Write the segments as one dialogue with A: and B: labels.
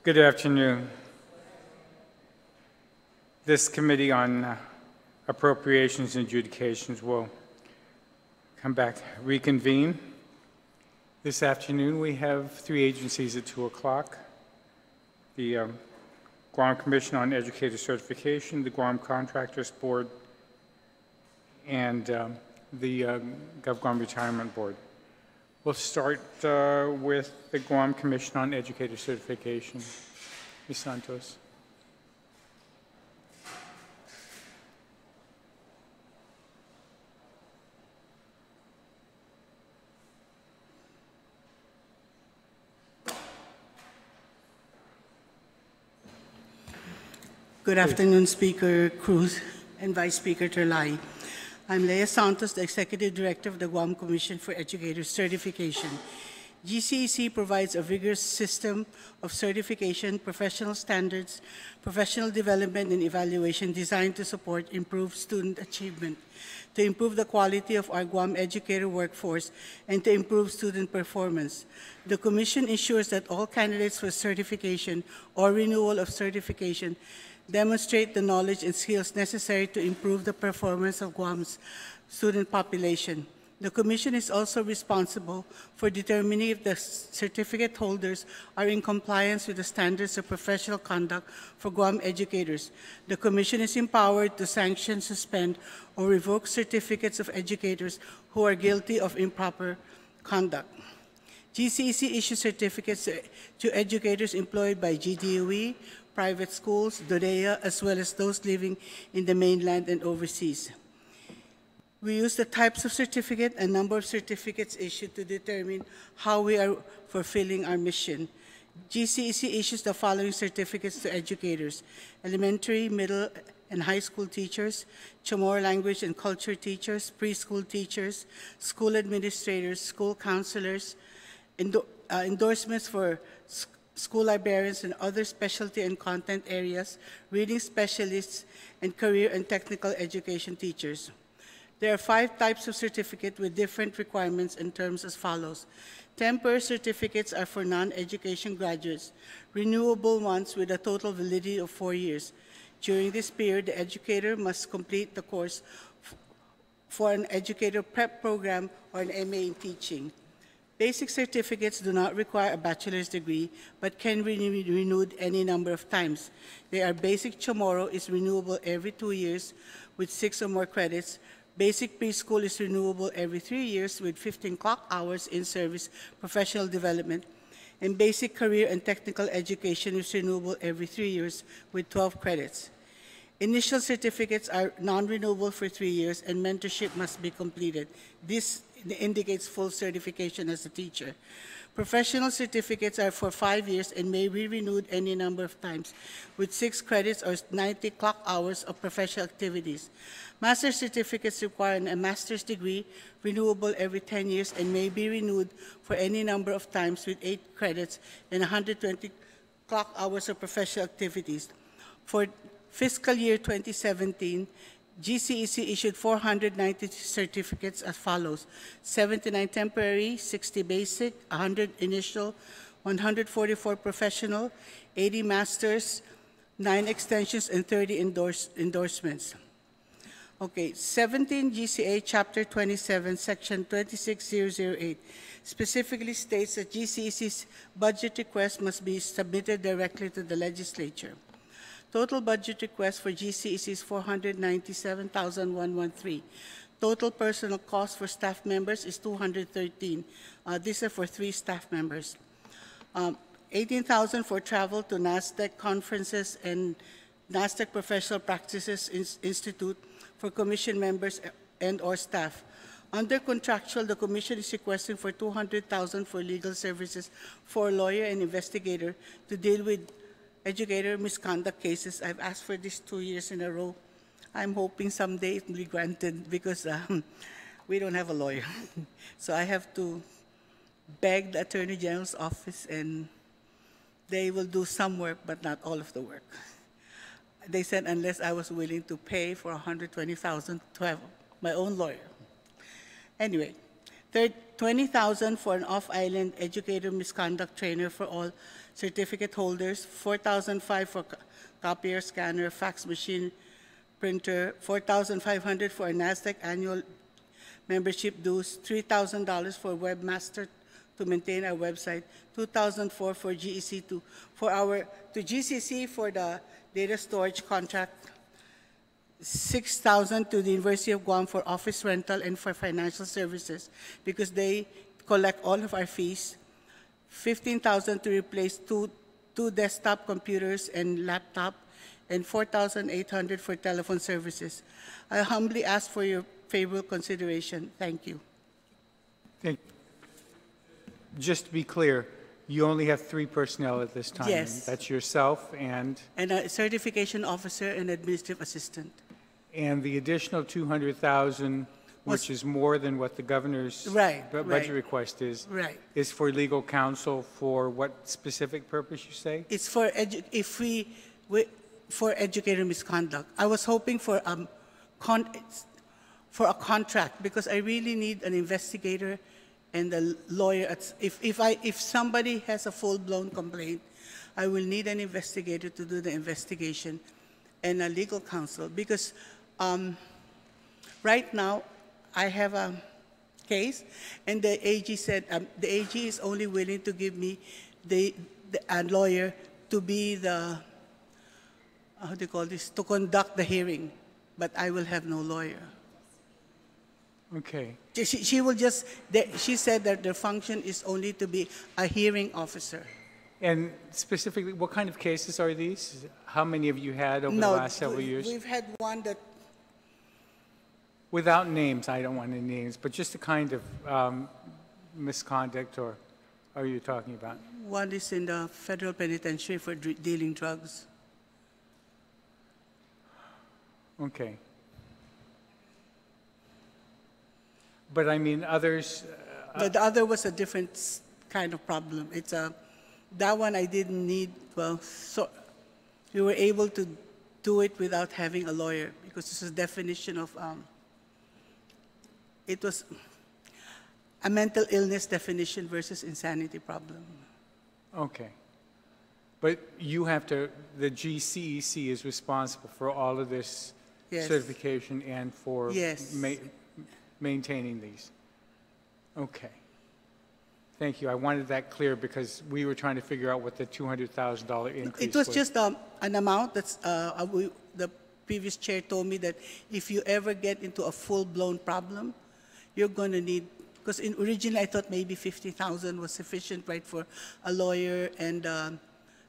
A: Good afternoon. This Committee on Appropriations and Adjudications will come back, reconvene. This afternoon we have three agencies at 2 o'clock. The Guam Commission on Educator Certification, the Guam Contractors Board, and the GovGuam Retirement Board. We'll start with the Guam Commission on Educator Certification. Ms. Santos.
B: Good afternoon, Speaker Cruz and Vice Speaker Terlai. I'm Leah Santos, the Executive Director of the Guam Commission for Educator Certification. GCEC provides a rigorous system of certification, professional standards, professional development, and evaluation designed to support improved student achievement, to improve the quality of our Guam educator workforce, and to improve student performance. The Commission ensures that all candidates for certification or renewal of certification demonstrate the knowledge and skills necessary to improve the performance of Guam's student population. The Commission is also responsible for determining if the certificate holders are in compliance with the standards of professional conduct for Guam educators. The Commission is empowered to sanction, suspend, or revoke certificates of educators who are guilty of improper conduct. GCEC issues certificates to educators employed by GDOE, private schools, DODEA, as well as those living in the mainland and overseas. We use the types of certificate and number of certificates issued to determine how we are fulfilling our mission. GCEC issues the following certificates to educators: elementary, middle, and high school teachers, Chamorro language and culture teachers, preschool teachers, school administrators, school counselors, endorsements for school librarians and other specialty and content areas, reading specialists, and career and technical education teachers. There are 5 types of certificate with different requirements and terms as follows. Temporary certificates are for non-education graduates, renewable ones with a total validity of 4 years. During this period, the educator must complete the course for an educator prep program or an MA in teaching. Basic certificates do not require a bachelor's degree, but can be renewed any number of times. They are Basic Chamorro is renewable every 2 years with 6 or more credits. Basic Preschool is renewable every 3 years with 15 clock hours in service professional development. And Basic Career and Technical Education is renewable every 3 years with 12 credits. Initial certificates are non-renewable for 3 years, and mentorship must be completed. This indicates full certification as a teacher. Professional certificates are for 5 years and may be renewed any number of times with 6 credits or 90 clock hours of professional activities. Master's certificates require a master's degree, renewable every 10 years, and may be renewed for any number of times with 8 credits and 120 clock hours of professional activities. For fiscal year 2017, GCEC issued 490 certificates as follows: 79 temporary, 60 basic, 100 initial, 144 professional, 80 masters, 9 extensions, and 30 endorsements. Okay, 17 GCA Chapter 27, Section 26008 specifically states that GCEC's budget request must be submitted directly to the legislature. Total budget request for GCEC is $497,113. Total personal cost for staff members is $213. These are for 3 staff members. $18,000 for travel to NASDAQ conferences and NASDAQ Professional Practices Institute for commission members and or staff. Under contractual, the Commission is requesting for $200,000 for legal services for a lawyer and investigator to deal with educator misconduct cases. I've asked for this 2 years in a row. I'm hoping someday it will be granted because we don't have a lawyer. So I have to beg the Attorney General's office, and they will do some work, but not all of the work. They said unless I was willing to pay for $120,000 to have my own lawyer. Anyway, $20,000 for an off-island educator misconduct trainer for all certificate holders, $4,500 for copier, scanner, fax machine, printer, $4,500 for a NASDAQ annual membership dues, $3,000 for webmaster to maintain our website, $2,004 for GEC to GCC for the data storage contract, $6,000 to the University of Guam for office rental and for financial services because they collect all of our fees, $15,000 to replace two desktop computers and laptop, and $4,800 for telephone services. I humbly ask for your favorable consideration. Thank you.
A: Thank Just to be clear, you only have 3 personnel at this time.
B: Yes.
A: That's yourself and
B: A certification officer and administrative assistant.
A: the additional 200,000, which is more than what the governor's budget request is,
B: Right.
A: is for legal counsel for what specific purpose, you say?
B: It's for for educator misconduct. I was hoping for a contract because I really need an investigator and a lawyer. If somebody has a full-blown complaint, I will need an investigator to do the investigation and a legal counsel because right now I have a case and the AG said the AG is only willing to give me a lawyer to be the, how do you call this, to conduct the hearing, but I will have no lawyer.
A: Okay.
B: She will just, she said that their function is only to be a hearing officer.
A: And specifically, what kind of cases are these? How many have you had over the last several years?
B: We've had one that...
A: Without names, I don't want any names, but just the kind of misconduct or are you talking about?
B: One is in the federal penitentiary for dealing drugs.
A: Okay. But I mean, others...
B: But the other was a different kind of problem. It's that one I didn't need, well, so we were able to do it without having a lawyer because it's a definition of, it was a mental illness definition versus insanity problem.
A: Okay. But you have to, the GCEC is responsible for all of this certification and for maintaining these. Okay. Thank you. I wanted that clear because we were trying to figure out what the $200,000 increase was.
B: It was just an amount that's, the previous chair told me that if you ever get into a full-blown problem, you're going to need, because originally I thought maybe 50,000 was sufficient, right, for a lawyer and an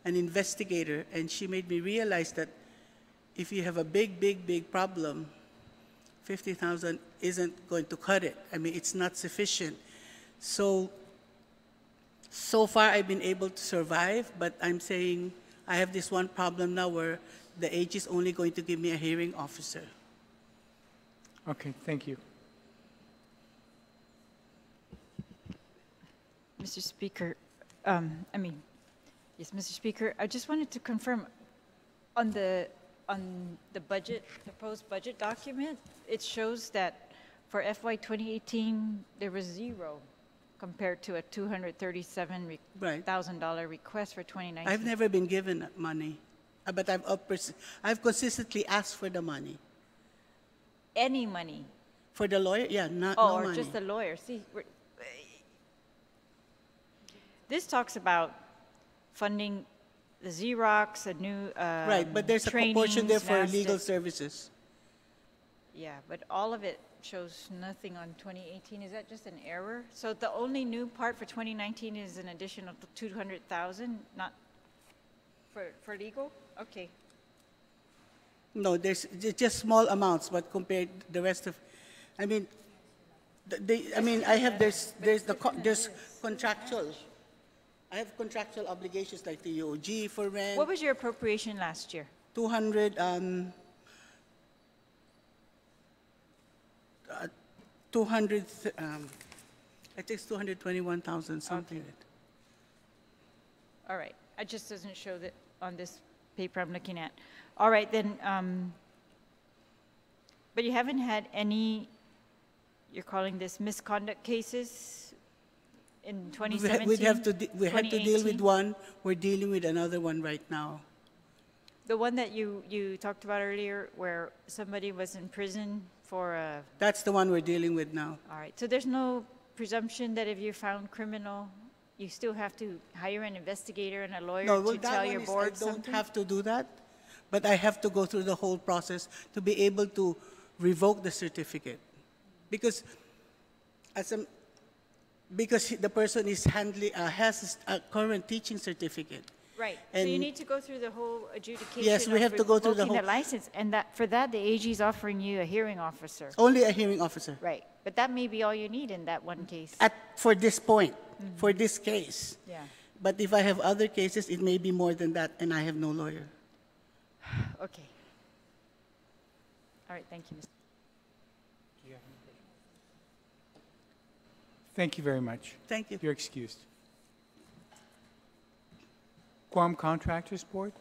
B: investigator. And she made me realize that if you have a big problem, 50,000 isn't going to cut it. I mean, it's not sufficient. So far I've been able to survive, but I'm saying I have this one problem now where the AG is only going to give me a hearing officer.
A: Okay, thank you.
C: Mr. Speaker, yes, Mr. Speaker, I just wanted to confirm on the budget, proposed budget document, it shows that for FY 2018 there was 0 compared to a $237,000 request for 2019.
B: I've never been given money, but I've consistently asked for the money.
C: Any money?
B: For the lawyer? Yeah, no
C: or
B: money.
C: Just the lawyer. See, this talks about funding the Xerox, a new
B: right, but there's a proportion there for legal services.
C: Yeah, but all of it shows nothing on 2018. Is that just an error? So the only new part for 2019 is an additional 200,000, not for legal? Okay.
B: No, there's just small amounts, but compared to the rest of, I mean, I have there's contractual. I have contractual obligations like the UOG for rent.
C: What was your appropriation last year?
B: 200. I think it's 221,000 something.
C: Okay. All right. It just doesn't show that on this paper I'm looking at. All right, then. But you haven't had any you're calling this misconduct cases in
B: We
C: 2017?
B: had to deal with
C: 2018?
B: one. We're dealing with another one right now.
C: The one that you talked about earlier, where somebody was in prison for a,
B: That's the one we're dealing with now.
C: all right, so there's no presumption that if you're found criminal, you still have to hire an investigator and a lawyer
B: No, well,
C: to
B: that
C: tell
B: one
C: your
B: is,
C: board
B: I don't
C: something?
B: have to do that, but I have to go through the whole process to be able to revoke the certificate. Because because the person is has a current teaching certificate.
C: Right, so you
B: And-
C: need to go through the whole adjudication
B: Yes, we
C: of
B: have to go through the
C: revoking
B: whole-
C: license, and that, for that, the AG is offering you a hearing officer.
B: Only a hearing officer.
C: Right, but that may be all you need in that one case.
B: For this point, for this case.
C: Yeah,
B: But if I have other cases, it may be more than that, and I have no lawyer.
C: okay. All right, thank you, Mr.
A: Thank you very much.
B: Thank you.
A: You're excused. Guam Contractors Board?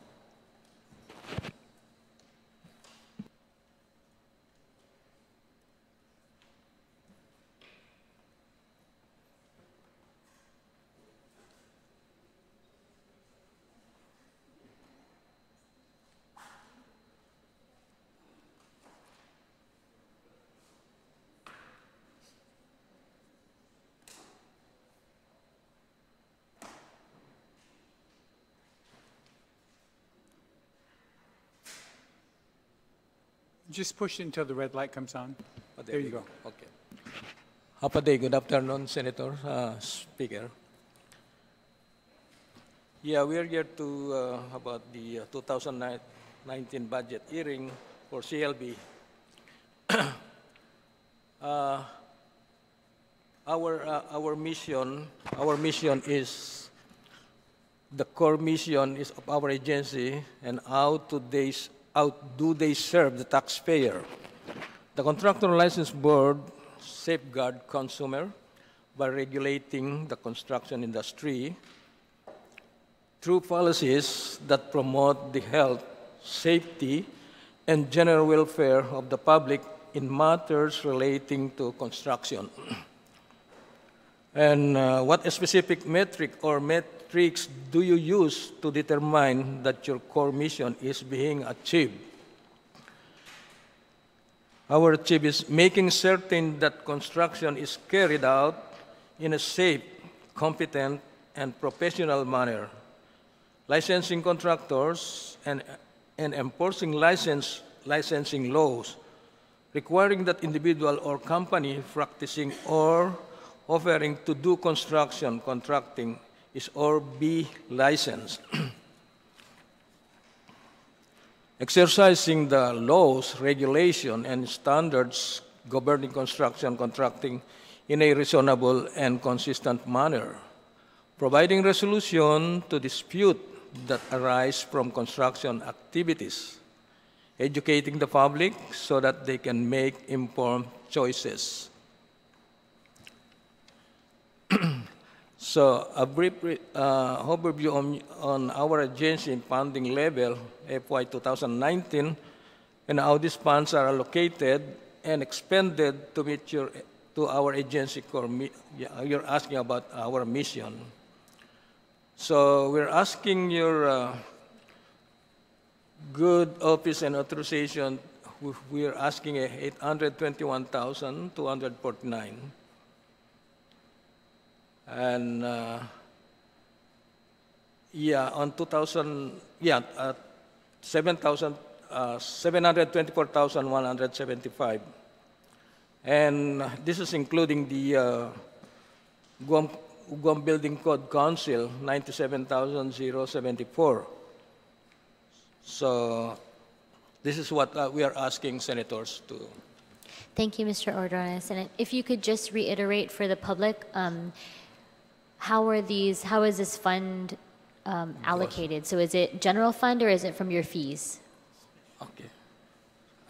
A: Just push it until the red light comes on. There you go.
D: Okay. Happy good afternoon, Senator, Speaker. Yeah, we are here to about the 2019 budget hearing for CLB. Our mission is the core mission is of our agency, and how do they serve the taxpayer? The Contractor License Board safeguard consumer by regulating the construction industry through policies that promote the health, safety, and general welfare of the public in matters relating to construction. And what specific metric or metrics do you use to determine that your core mission is being achieved? Our achieve is making certain that construction is carried out in a safe, competent, and professional manner. Licensing contractors and enforcing licensing laws, requiring that individual or company practicing or offering to do construction contracting is or be licensed. Exercising the laws, regulation, and standards governing construction contracting in a reasonable and consistent manner. Providing resolution to dispute that arise from construction activities. Educating the public so that they can make informed choices. So a brief overview on our agency funding level, FY 2019, and how these funds are allocated and expended to meet to our agency core. You're asking about our mission. So we're asking your good office and authorization. We're asking 821,249. And on 724,175. And this is including the Guam Building Code Council, 97,074. So this is what we are asking senators to.
E: Thank you, Mr. Ordonez. And if you could just reiterate for the public, how is this fund allocated? So is it general fund or is it from your fees?
D: Okay.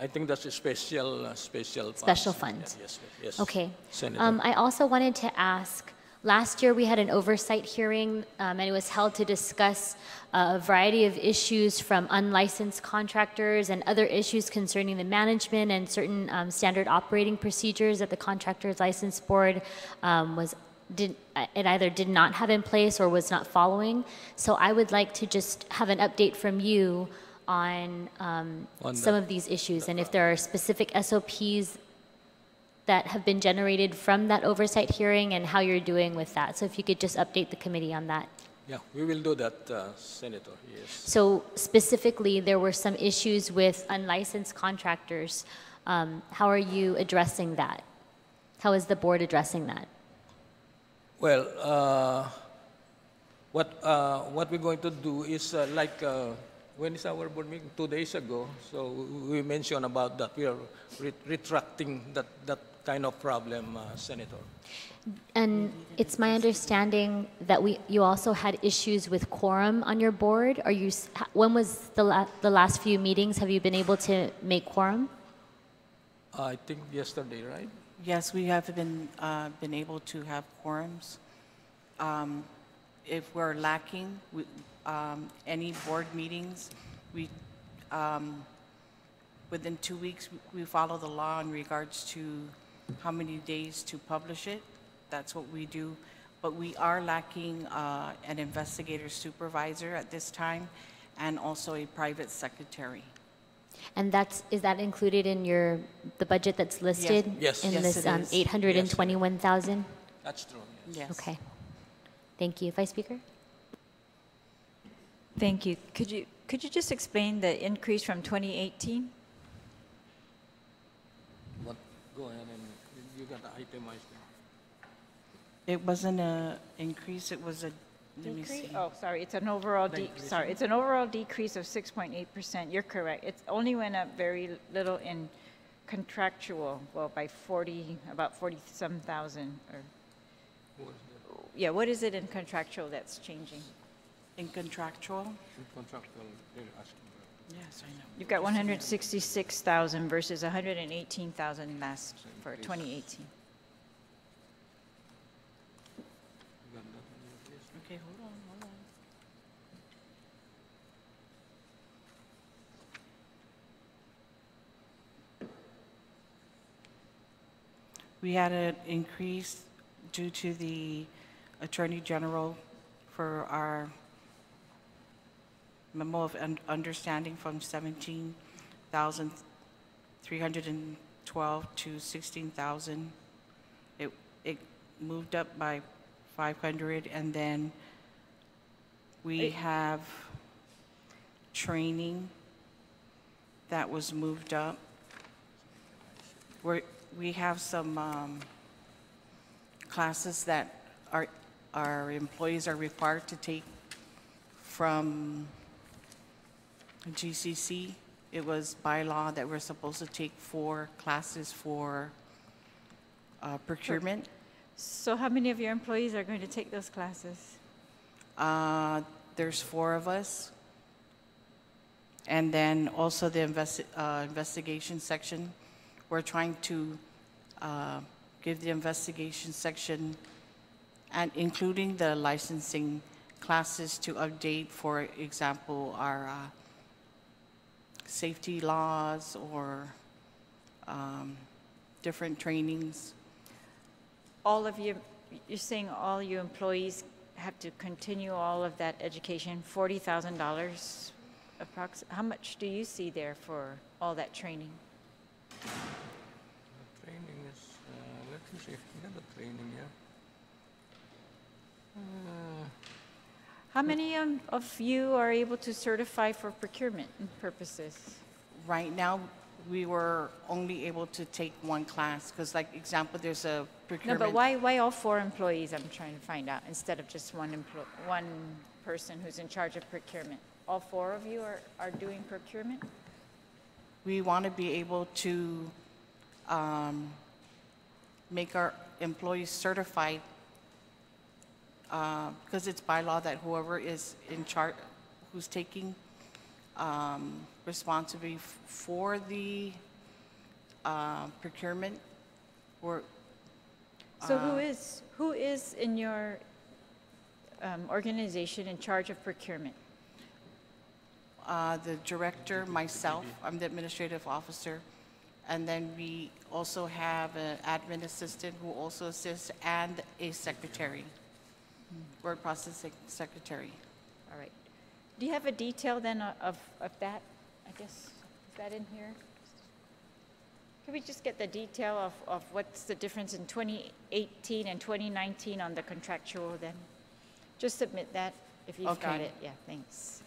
D: I think that's a special
E: Special fund.
D: Yes, yes.
E: Okay.
D: Senator.
E: I also wanted to ask, Last year, we had an oversight hearing, and it was held to discuss a variety of issues from unlicensed contractors and other issues concerning the management and certain standard operating procedures that the Contractors License Board it either did not have in place or was not following. So I would like to just have an update from you on some of these issues, and if there are specific SOPs that have been generated from that oversight hearing and how you're doing with that. So if you could just update the committee on that.
D: Yeah, we will do that, Senator, yes.
E: So specifically, there were some issues with unlicensed contractors. How are you addressing that? How is the board addressing that?
D: Well, what we're going to do is when is our board meeting? 2 days ago. So we mentioned about that. We are retracting that kind of problem, Senator.
E: And it's my understanding that you also had issues with quorum on your board. When was the last few meetings? Have you been able to make quorum?
D: I think yesterday, right?
B: Yes, we have been able to have quorums. If we're lacking any board meetings, we within 2 weeks we follow the law in regards to how many days to publish it. That's what we do. But we are lacking an investigator supervisor at this time, and also a private secretary.
E: And is that included in the budget that's listed?
D: Yes.
E: In
B: Yes,
E: this
B: it is.
E: 821,000?
D: That's true, yes.
B: Yes.
E: Okay. Thank you. Vice Speaker?
C: Thank you. Could you just explain the increase from 2018?
D: Go ahead and you got the itemized.
B: It wasn't an increase, it was a, let me see.
C: Oh, sorry, it's an overall decrease of 6.8%. You're correct. It only went up very little in contractual, well, by about 40-some thousand. Yeah, what is it in contractual that's changing?
B: In contractual?
D: Contractual, they're asking.
B: Yes, I know.
C: You've got 166,000 versus 118,000 for 2018.
B: Okay, hold on. We had an increase due to the Attorney General for our memo of understanding from 17,312 to 16,000. It moved up by 500, and then we have training that was moved up. We have some classes that our employees are required to take from GCC. It was by law that we're supposed to take 4 classes for procurement.
C: So how many of your employees are going to take those classes?
B: There's 4 of us. And then also the investigation section. We're trying to give the investigation section, and including the licensing classes, to update, for example, our safety laws or different trainings.
C: You're saying all your employees have to continue all of that education, $40,000 approximately. How much do you see there for all that training?
D: Training is, let me see if we got the training here.
C: How many of you are able to certify for procurement purposes?
B: Right now, we were only able to take 1 class, because, like, example, there's a
C: No,
B: procurement.
C: but why all 4 employees? I'm trying to find out, instead of just one person who's in charge of procurement. All 4 of you are doing procurement?
B: We want to be able to make our employees certified, because it's by law that whoever is in charge, who's taking responsibility for the procurement, or
C: So who is in your organization in charge of procurement?
F: The director, myself, I'm the administrative officer, and then we also have an admin assistant who also assists, and a secretary, word processing secretary.
C: All right. Do you have a detail then of that? I guess, is that in here? Can we just get the detail of what's the difference in 2018 and 2019 on the contractual then? Just submit that if you've got
F: Okay.
C: it. Yeah, thanks.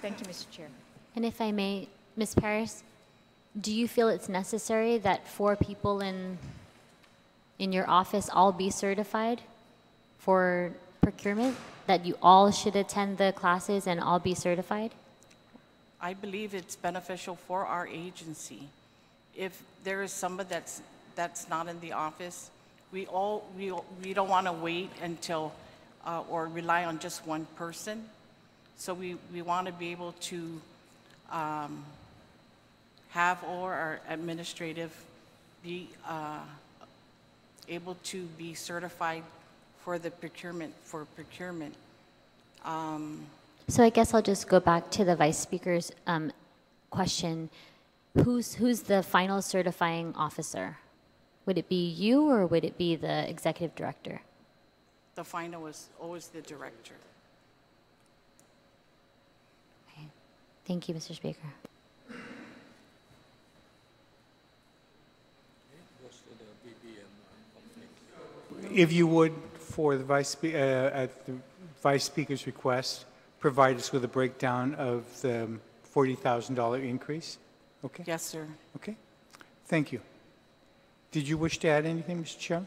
C: Thank you, Mr. Chair.
E: And if I may, Ms. Paris, do you feel it's necessary that 4 people in your office all be certified for procurement? That you all should attend the classes and all be certified?
F: I believe it's beneficial for our agency. If there is somebody that's not in the office, we don't want to wait until or rely on just one person. So we want to be able to have all our administrative be able to be certified for the procurement.
E: So I guess I'll just go back to the Vice Speaker's question. Who's the final certifying officer? Would it be you or would it be the Executive Director?
F: The final was always the director.
E: Okay. Thank you, Mr. Speaker.
A: If you would, for the at the Vice Speaker's request, provide us with a breakdown of the $40,000 increase? Okay?
F: Yes, sir.
A: Okay. Thank you. Did you wish to add anything, Mr. Chairman?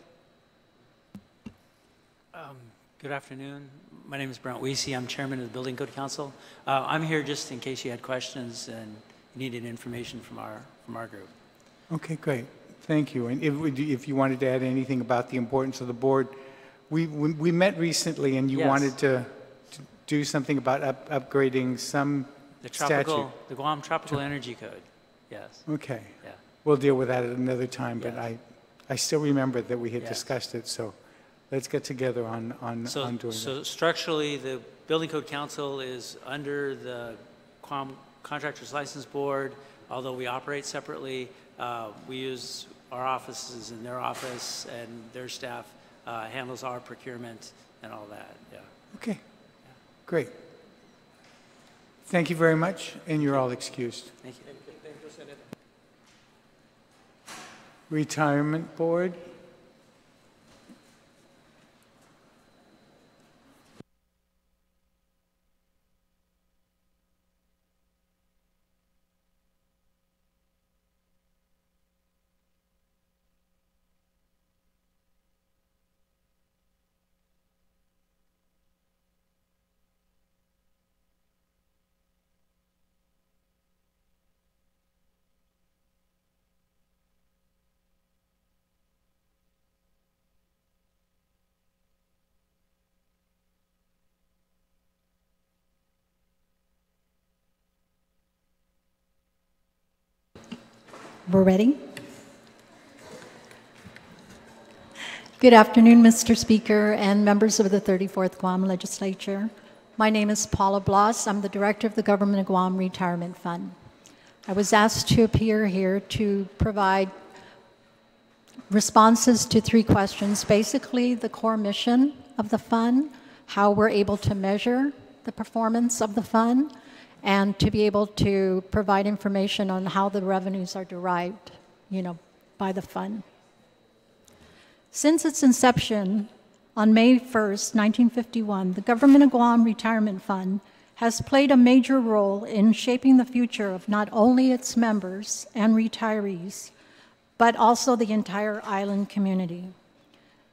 G: Good afternoon. My name is Brent Weesey. I'm chairman of the Building Code Council. I'm here just in case you had questions and needed information from our group.
A: Okay, great. Thank you. And if you wanted to add anything about the importance of the board, we met recently and you
G: Yes.
A: wanted to do something about upgrading some statute.
G: The Guam Tropical Energy Code. Yes.
A: Okay.
G: Yeah.
A: We'll deal with that at another time, but
G: Yes.
A: I still remember that we had
G: Yes.
A: discussed it, so let's get together on doing that.
G: So structurally, the Building Code Council is under the Guam Contractors License Board, although we operate separately. We use our offices in their office, and their staff handles our procurement and all that, yeah.
A: Okay, great. Thank you very much, and you're all excused.
G: Thank you.
A: Retirement Board?
H: We're ready. Good afternoon, Mr. Speaker and members of the 34th Guam Legislature. My name is Paula Bloss. I'm the Director of the Government of Guam Retirement Fund. I was asked to appear here to provide responses to 3 questions. Basically, the core mission of the fund, how we're able to measure the performance of the fund, and to be able to provide information on how the revenues are derived, by the fund. Since its inception on May 1st, 1951, the Government of Guam Retirement Fund has played a major role in shaping the future of not only its members and retirees, but also the entire island community.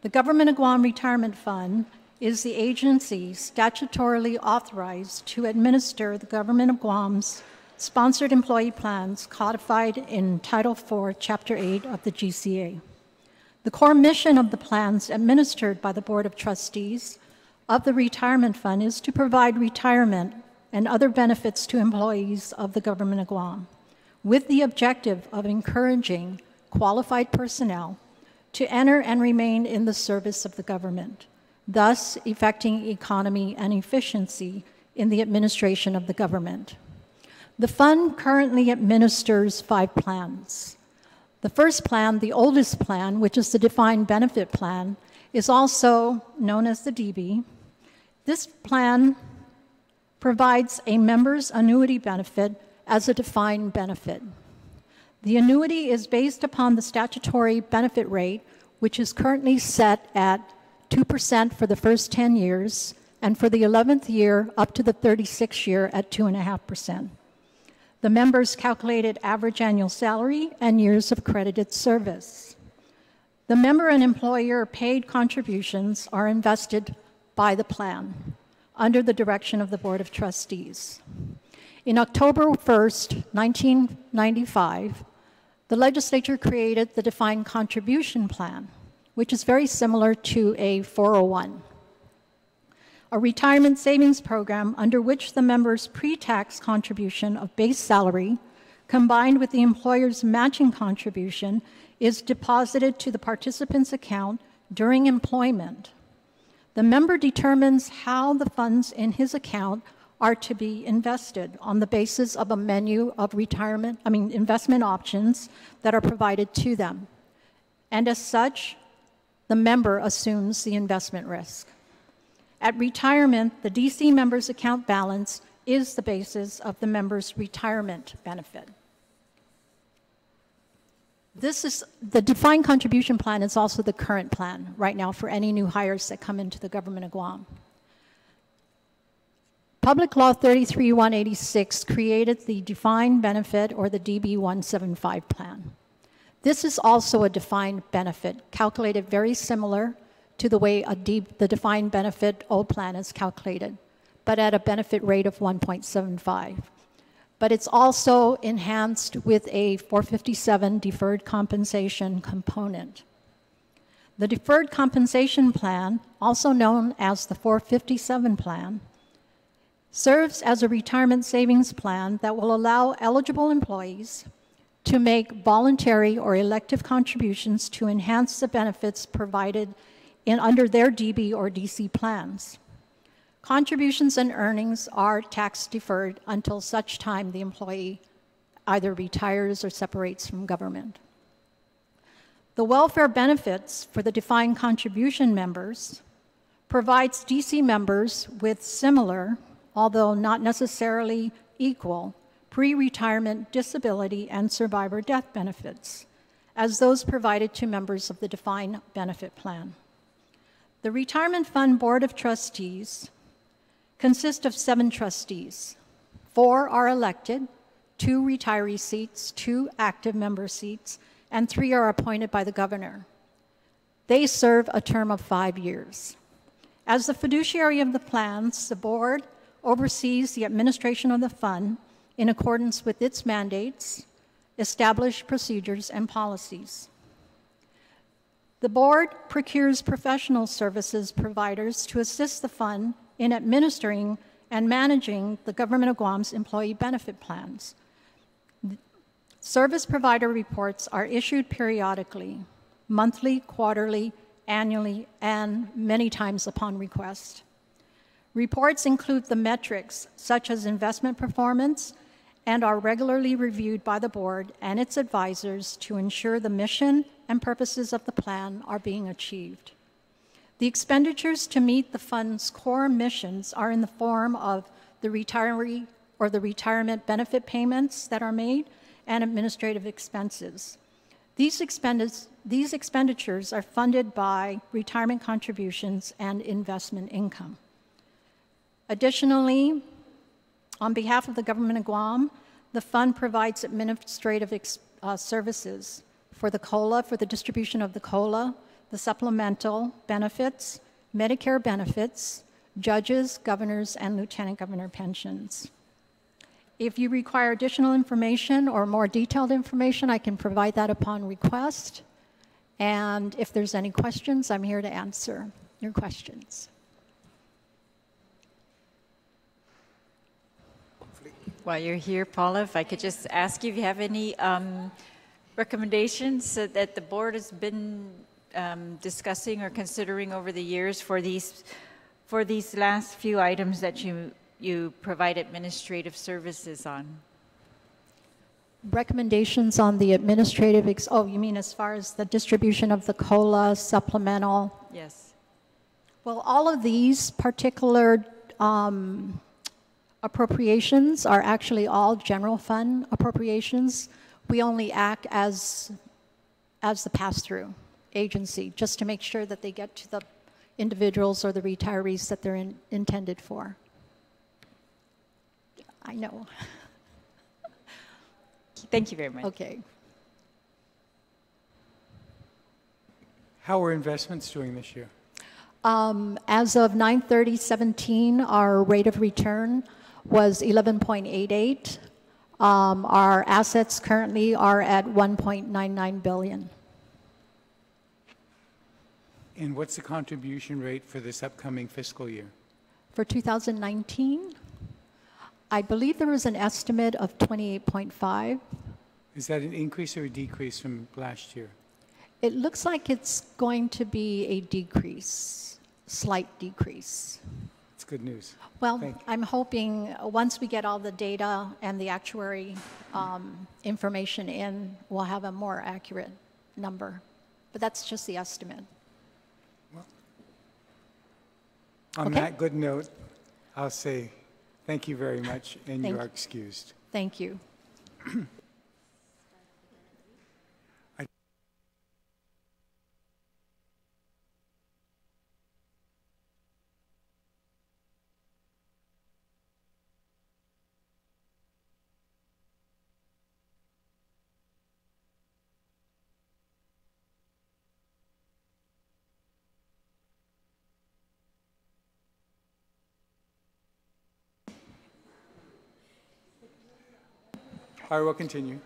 H: The Government of Guam Retirement Fund is the agency statutorily authorized to administer the Government of Guam's sponsored employee plans codified in Title IV, Chapter 8 of the GCA. The core mission of the plans administered by the Board of Trustees of the Retirement Fund is to provide retirement and other benefits to employees of the Government of Guam, with the objective of encouraging qualified personnel to enter and remain in the service of the government, thus effecting economy and efficiency in the administration of the government. The fund currently administers 5 plans. The first plan, the oldest plan, which is the defined benefit plan, is also known as the DB. This plan provides a member's annuity benefit as a defined benefit. The annuity is based upon the statutory benefit rate, which is currently set at 2% for the first 10 years, and for the 11th year up to the 36th year at 2.5%. The member's calculated average annual salary and years of credited service. The member and employer paid contributions are invested by the plan under the direction of the Board of Trustees. In October 1st, 1995, the legislature created the defined contribution plan, which is very similar to a 401, a retirement savings program under which the member's pre-tax contribution of base salary combined with the employer's matching contribution is deposited to the participant's account during employment. The member determines how the funds in his account are to be invested on the basis of a menu of investment options that are provided to them. And as such, the member assumes the investment risk. At retirement, the DC member's account balance is the basis of the member's retirement benefit. The defined contribution plan is also the current plan right now for any new hires that come into the government of Guam. Public Law 33-186 created the defined benefit, or the DB-175 plan. This is also a defined benefit, calculated very similar to the way the defined benefit old plan is calculated, but at a benefit rate of 1.75. But it's also enhanced with a 457 deferred compensation component. The deferred compensation plan, also known as the 457 plan, serves as a retirement savings plan that will allow eligible employees to make voluntary or elective contributions to enhance the benefits provided under their DB or DC plans. Contributions and earnings are tax deferred until such time the employee either retires or separates from government. The welfare benefits for the defined contribution members provides DC members with similar, although not necessarily equal, pre-retirement disability and survivor death benefits as those provided to members of the defined benefit plan. The Retirement Fund Board of Trustees consists of 7 trustees. 4 are elected, 2 retiree seats, 2 active member seats, and 3 are appointed by the governor. They serve a term of 5 years. As the fiduciary of the plans, the board oversees the administration of the fund in accordance with its mandates, established procedures, and policies. The board procures professional services providers to assist the fund in administering and managing the Government of Guam's employee benefit plans. Service provider reports are issued periodically, monthly, quarterly, annually, and many times upon request. Reports include the metrics such as investment performance and are regularly reviewed by the board and its advisors to ensure the mission and purposes of the plan are being achieved. The expenditures to meet the fund's core missions are in the form of the retiree or the retirement benefit payments that are made and administrative expenses. These expenditures are funded by retirement contributions and investment income. Additionally, on behalf of the Government of Guam, the fund provides administrative services for the COLA, for the distribution of the COLA, the supplemental benefits, Medicare benefits, judges, governors, and lieutenant governor pensions. If you require additional information or more detailed information, I can provide that upon request. And if there's any questions, I'm here to answer your questions.
C: While you're here, Paula, if I could just ask you if you have any recommendations that the board has been discussing or considering over the years for these last few items that you provide administrative services on?
H: Recommendations on the administrative, oh, you mean as far as the distribution of the COLA supplemental?
C: Yes.
H: Well, all of these particular appropriations are actually all general fund appropriations. We only act as the pass-through agency, just to make sure that they get to the individuals or the retirees that they're intended for. I know.
C: Thank you very much.
H: Okay.
A: How are investments doing this year?
H: As of 9/30/17, our rate of return was 11.88. Our assets currently are at 1.99 billion.
A: And what's the contribution rate for this upcoming fiscal year?
H: For 2019, I believe there was an estimate of 28.5.
A: Is that an increase or a decrease from last year?
H: It looks like it's going to be a decrease, slight decrease.
A: It's good news.
H: Well,
A: Thank you.
H: I'm hoping once we get all the data and the actuary information in, we'll have a more accurate number. But that's just the estimate.
A: On
H: Okay.
A: that good note, I'll say thank you very much, and
H: Thank
A: you are
H: you.
A: excused.
H: Thank you.
A: All right, we'll continue.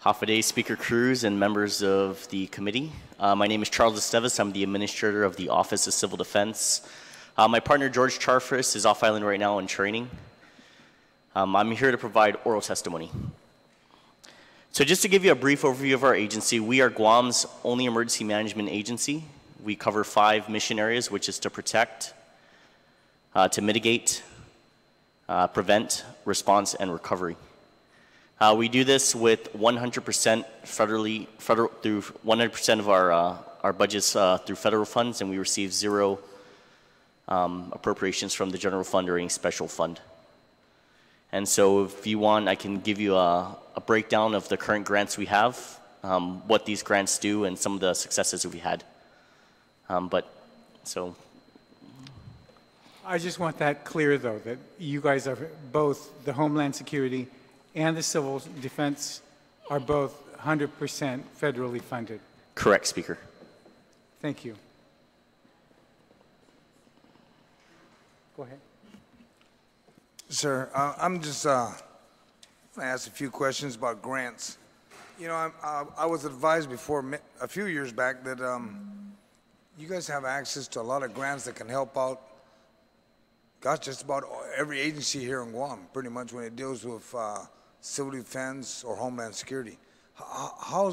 I: Hafa Speaker Cruz and members of the committee. My name is Charles Esteves. I'm the administrator of the Office of Civil Defense. My partner George Charfris is off island right now in training. I'm here to provide oral testimony. So just to give you a brief overview of our agency, we are Guam's only emergency management agency. We cover 5 mission areas, which is to protect, to mitigate, prevent, response, and recovery. We do this with 100% through 100% of our budgets through federal funds, and we receive 0 appropriations from the general fund or any special fund. And so if you want, I can give you a breakdown of the current grants we have, what these grants do, and some of the successes that we had.
A: I just want that clear, though, that you guys are both, the Homeland Security and the Civil Defense are both 100% federally funded.
I: Correct, Speaker.
A: Thank you. Go ahead.
J: Sir, I'm just going to ask a few questions about grants. You know, I was advised before, a few years back, that you guys have access to a lot of grants that can help out, gosh, just about every agency here in Guam, pretty much when it deals with civil defense or homeland security. How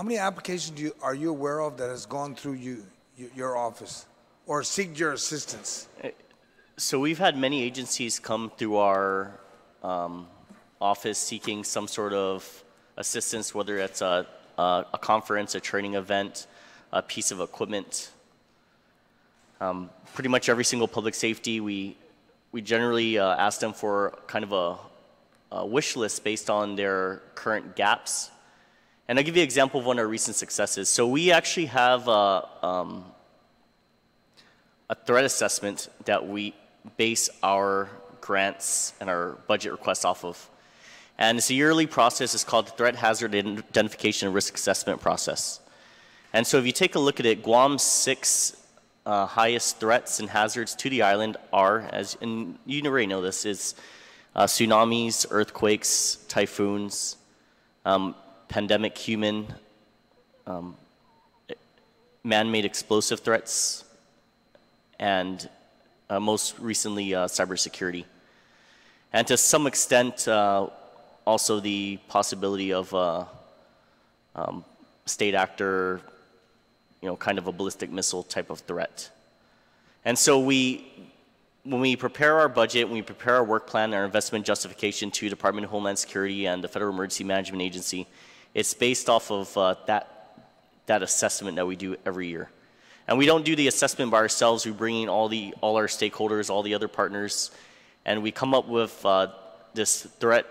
J: many applications are you aware of that has gone through your office or seek your assistance?
I: So we've had many agencies come through our office seeking some sort of assistance, whether it's a conference, a training event, a piece of equipment. Pretty much every single public safety, we generally ask them for kind of a wish list based on their current gaps. And I'll give you an example of one of our recent successes. So we actually have a threat assessment that we base our grants and our budget requests off of. And it's a yearly process. It's called the Threat Hazard Identification and Risk Assessment Process. And so if you take a look at it, Guam's 6 highest threats and hazards to the island are, and you already know this, is tsunamis, earthquakes, typhoons, pandemic human, man-made explosive threats, and most recently cybersecurity. And to some extent, also the possibility of state actor, kind of a ballistic missile type of threat. And so when we prepare our budget, when we prepare our work plan, our investment justification to Department of Homeland Security and the Federal Emergency Management Agency, it's based off of that assessment that we do every year. And we don't do the assessment by ourselves. We bring in all our stakeholders, all the other partners, and we come up with this threat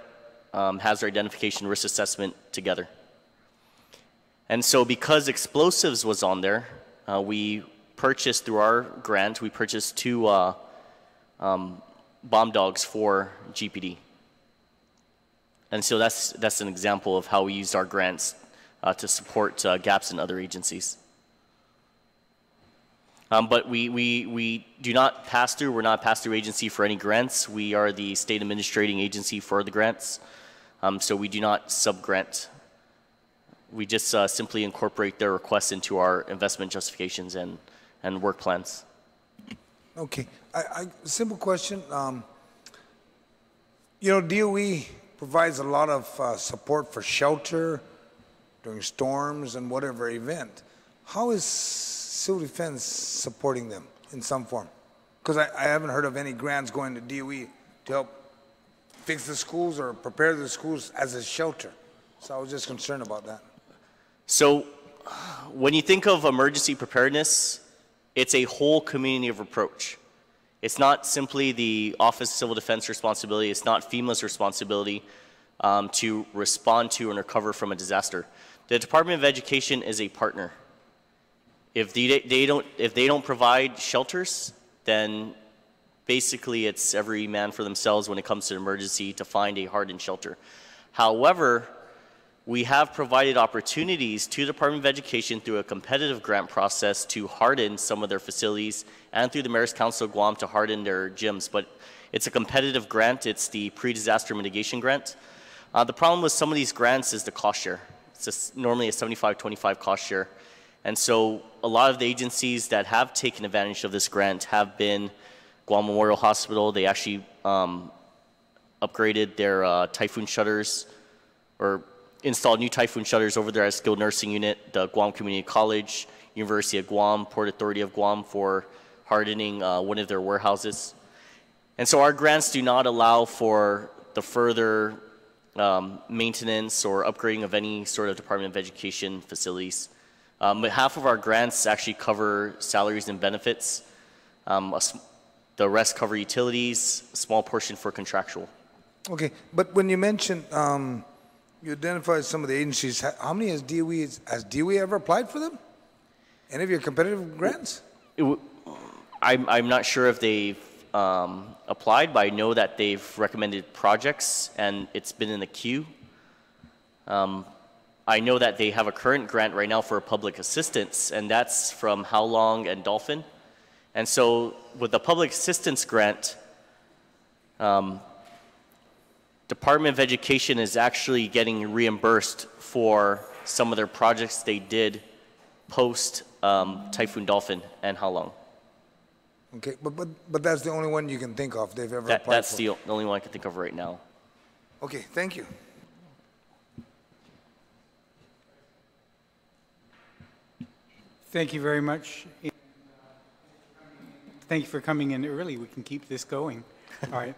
I: hazard identification risk assessment together. And so because explosives was on there, we purchased through our grant, we purchased 2 bomb dogs for GPD. And so that's an example of how we used our grants to support gaps in other agencies. But we do not pass through. We're not a pass-through agency for any grants. We are the state administrating agency for the grants. So we do not sub-grant. We just simply incorporate their requests into our investment justifications and work plans.
J: Okay. Simple question. DOE provides a lot of support for shelter during storms and whatever event. How is Civil Defense supporting them in some form? Because I haven't heard of any grants going to DOE to help fix the schools or prepare the schools as a shelter. So I was just concerned about that.
I: So when you think of emergency preparedness, it's a whole community of approach. It's not simply the Office of Civil Defense responsibility. It's not FEMA's responsibility to respond to and recover from a disaster. The Department of Education is a partner. If they don't provide shelters, then basically it's every man for themselves when it comes to an emergency to find a hardened shelter. However, we have provided opportunities to the Department of Education through a competitive grant process to harden some of their facilities and through the Mayor's Council of Guam to harden their gyms. But it's a competitive grant. It's the pre-disaster mitigation grant. The problem with some of these grants is the cost share. It's normally a 75-25 cost share. And so a lot of the agencies that have taken advantage of this grant have been Guam Memorial Hospital. They actually upgraded their typhoon shutters or installed new typhoon shutters over there at skilled nursing unit, the Guam Community College, University of Guam, Port Authority of Guam for hardening one of their warehouses. And so our grants do not allow for the further maintenance or upgrading of any sort of Department of Education facilities. But half of our grants actually cover salaries and benefits. The rest cover utilities, a small portion for contractual.
J: Okay, but when you mentioned you identified some of the agencies. How many has DOE ever applied for them? Any of your competitive grants?
I: I'm not sure if they've applied, but I know that they've recommended projects and it's been in the queue. I know that they have a current grant right now for public assistance, and that's from How Long and Dolphin. And so with the public assistance grant, Department of Education is actually getting reimbursed for some of their projects they did post Typhoon Dolphin and How Long.
J: Okay, but that's the only one you can think of they've ever applied for?
I: That's the only one I can think of right now.
J: Okay, thank you.
A: Thank you very much. Thank you for coming in early. We can keep this going. All right.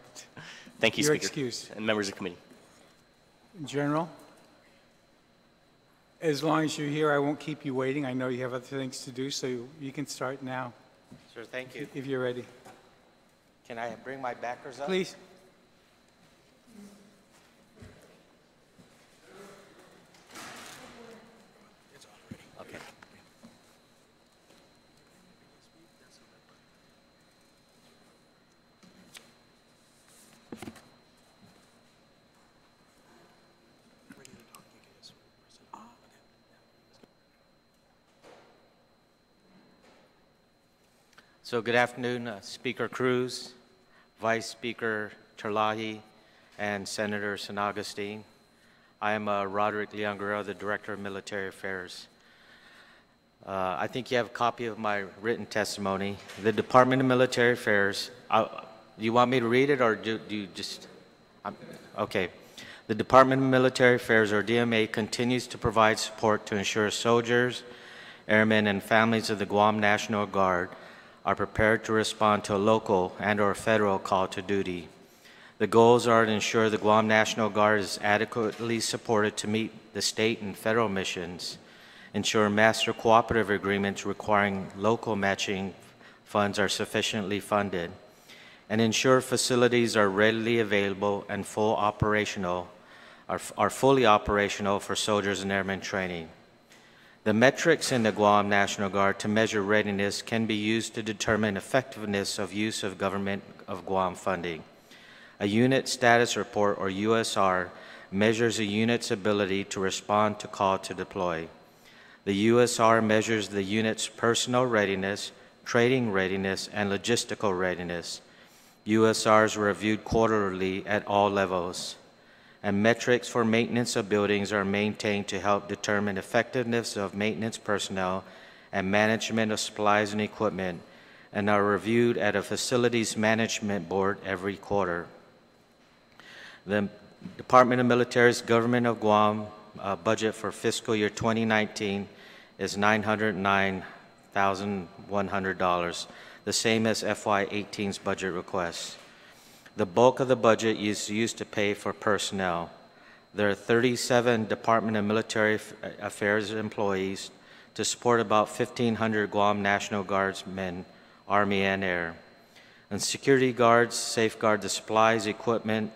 I: Thank you,
A: You're
I: Speaker.
A: excused.
I: And members of the committee.
A: General, as long as you're here, I won't keep you waiting. I know you have other things to do, so you can start now.
K: Sure, thank you.
A: If you're ready.
K: Can I bring my backers up?
A: Please.
K: Okay. So good afternoon, Speaker Cruz, Vice Speaker Terlahi, and Senator San Agustin. I am Roderick Leangura, the Director of Military Affairs. I think you have a copy of my written testimony. The Department of Military Affairs, do you want me to read it or do you just, okay. The Department of Military Affairs, or DMA, continues to provide support to ensure soldiers, airmen, and families of the Guam National Guard are prepared to respond to a local and/or federal call to duty. The goals are to ensure the Guam National Guard is adequately supported to meet the state and federal missions, ensure master cooperative agreements requiring local matching funds are sufficiently funded, and ensure facilities are readily available and fully operational for soldiers and airmen training. The metrics in the Guam National Guard to measure readiness can be used to determine effectiveness of use of Government of Guam funding. A Unit Status Report, or USR, measures a unit's ability to respond to call to deploy. The USR measures the unit's personnel readiness, training readiness, and logistical readiness. USRs are reviewed quarterly at all levels, and metrics for maintenance of buildings are maintained to help determine effectiveness of maintenance personnel and management of supplies and equipment, and are reviewed at a facilities management board every quarter. The Department of Military's Government of Guam budget for fiscal year 2019 is $909,100, the same as FY18's budget request. The bulk of the budget is used to pay for personnel. There are 37 Department of Military Affairs employees to support about 1,500 Guam National Guardsmen, Army and Air. And security guards safeguard the supplies, equipment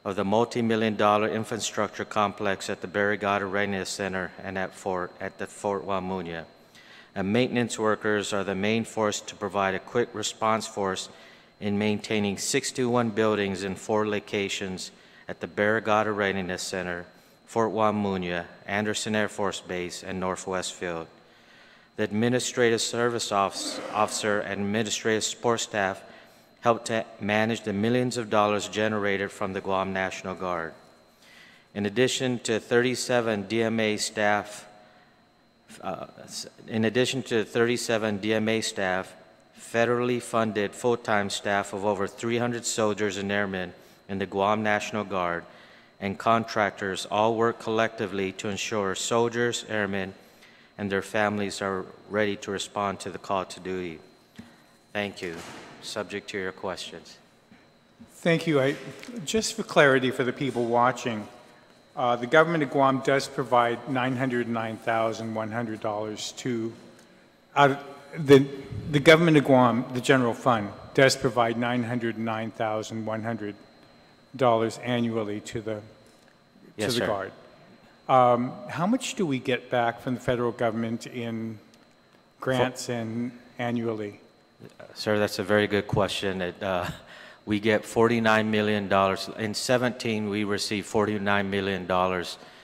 K: of the multi-million-dollar infrastructure complex at the Barrigada Readiness Center and at Fort Wamunia. And maintenance workers are the main force to provide a quick response force in maintaining 61 buildings in 4 locations at the Barrigada Readiness Center, Fort Wamunia, Anderson Air Force Base, and Northwest Field. The Administrative Service Officer and Administrative Support Staff help to manage the millions of dollars generated from the Guam National Guard. In addition to 37 DMA staff, federally funded full-time staff of over 300 soldiers and airmen in the Guam National Guard and contractors all work collectively to ensure soldiers, airmen, and their families are ready to respond to the call to duty. Thank you. Subject to your questions.
A: Thank you. Just for clarity for the people watching, the government of Guam does provide $909,100 to the government of Guam, the general fund, does provide $909,100 annually to the Guard. How much do we get back from the federal government in grants and annually?
K: Sir, that's a very good question. We get $49 million. In 17, we received $49 million,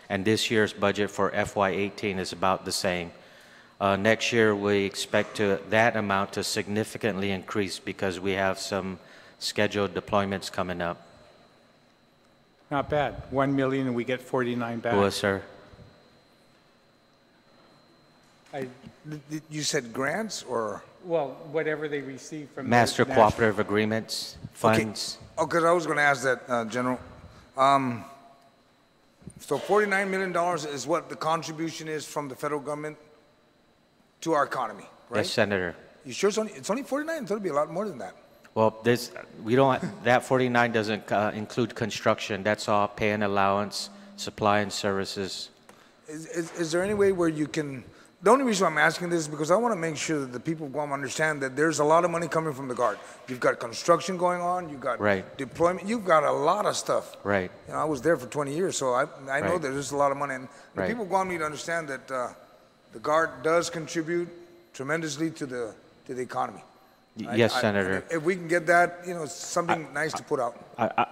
K: and this year's budget for FY18 is about the same. Next year, we expect that amount to significantly increase because we have some scheduled deployments coming up.
A: Not bad. 1 million and we get 49 back.
K: Yes, sir.
J: You said grants or?
A: Well, whatever they receive from
K: Master cooperative agreements, funds.
J: Okay, because I was going to ask that, General. So $49 million is what the contribution is from the federal government to our economy, right?
K: Yes, Senator.
J: You sure it's only 49? It's going to be a lot more than that.
K: Well, that 49 doesn't include construction. That's all pay and allowance, supply and services.
J: Is there any way where you can? The only reason I'm asking this is because I want to make sure that the people of Guam understand that there's a lot of money coming from the Guard. You've got construction going on, you've got deployment, you've got a lot of stuff.
K: Right.
J: You know, I was there for 20 years, so I know that there's a lot of money. And the people of Guam need to understand that the Guard does contribute tremendously to the economy.
K: Yes, Senator.
J: If we can get that, you know, something nice to put out.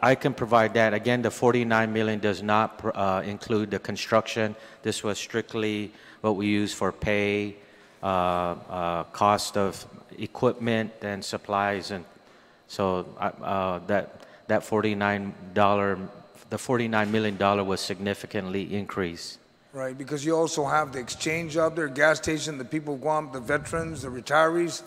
K: I can provide that. Again, the $49 million does not include the construction. This was strictly what we use for pay, cost of equipment and supplies, and so that $49 million was significantly increased.
J: Right, because you also have the exchange up there, gas station, the people of Guam, the veterans, the retirees.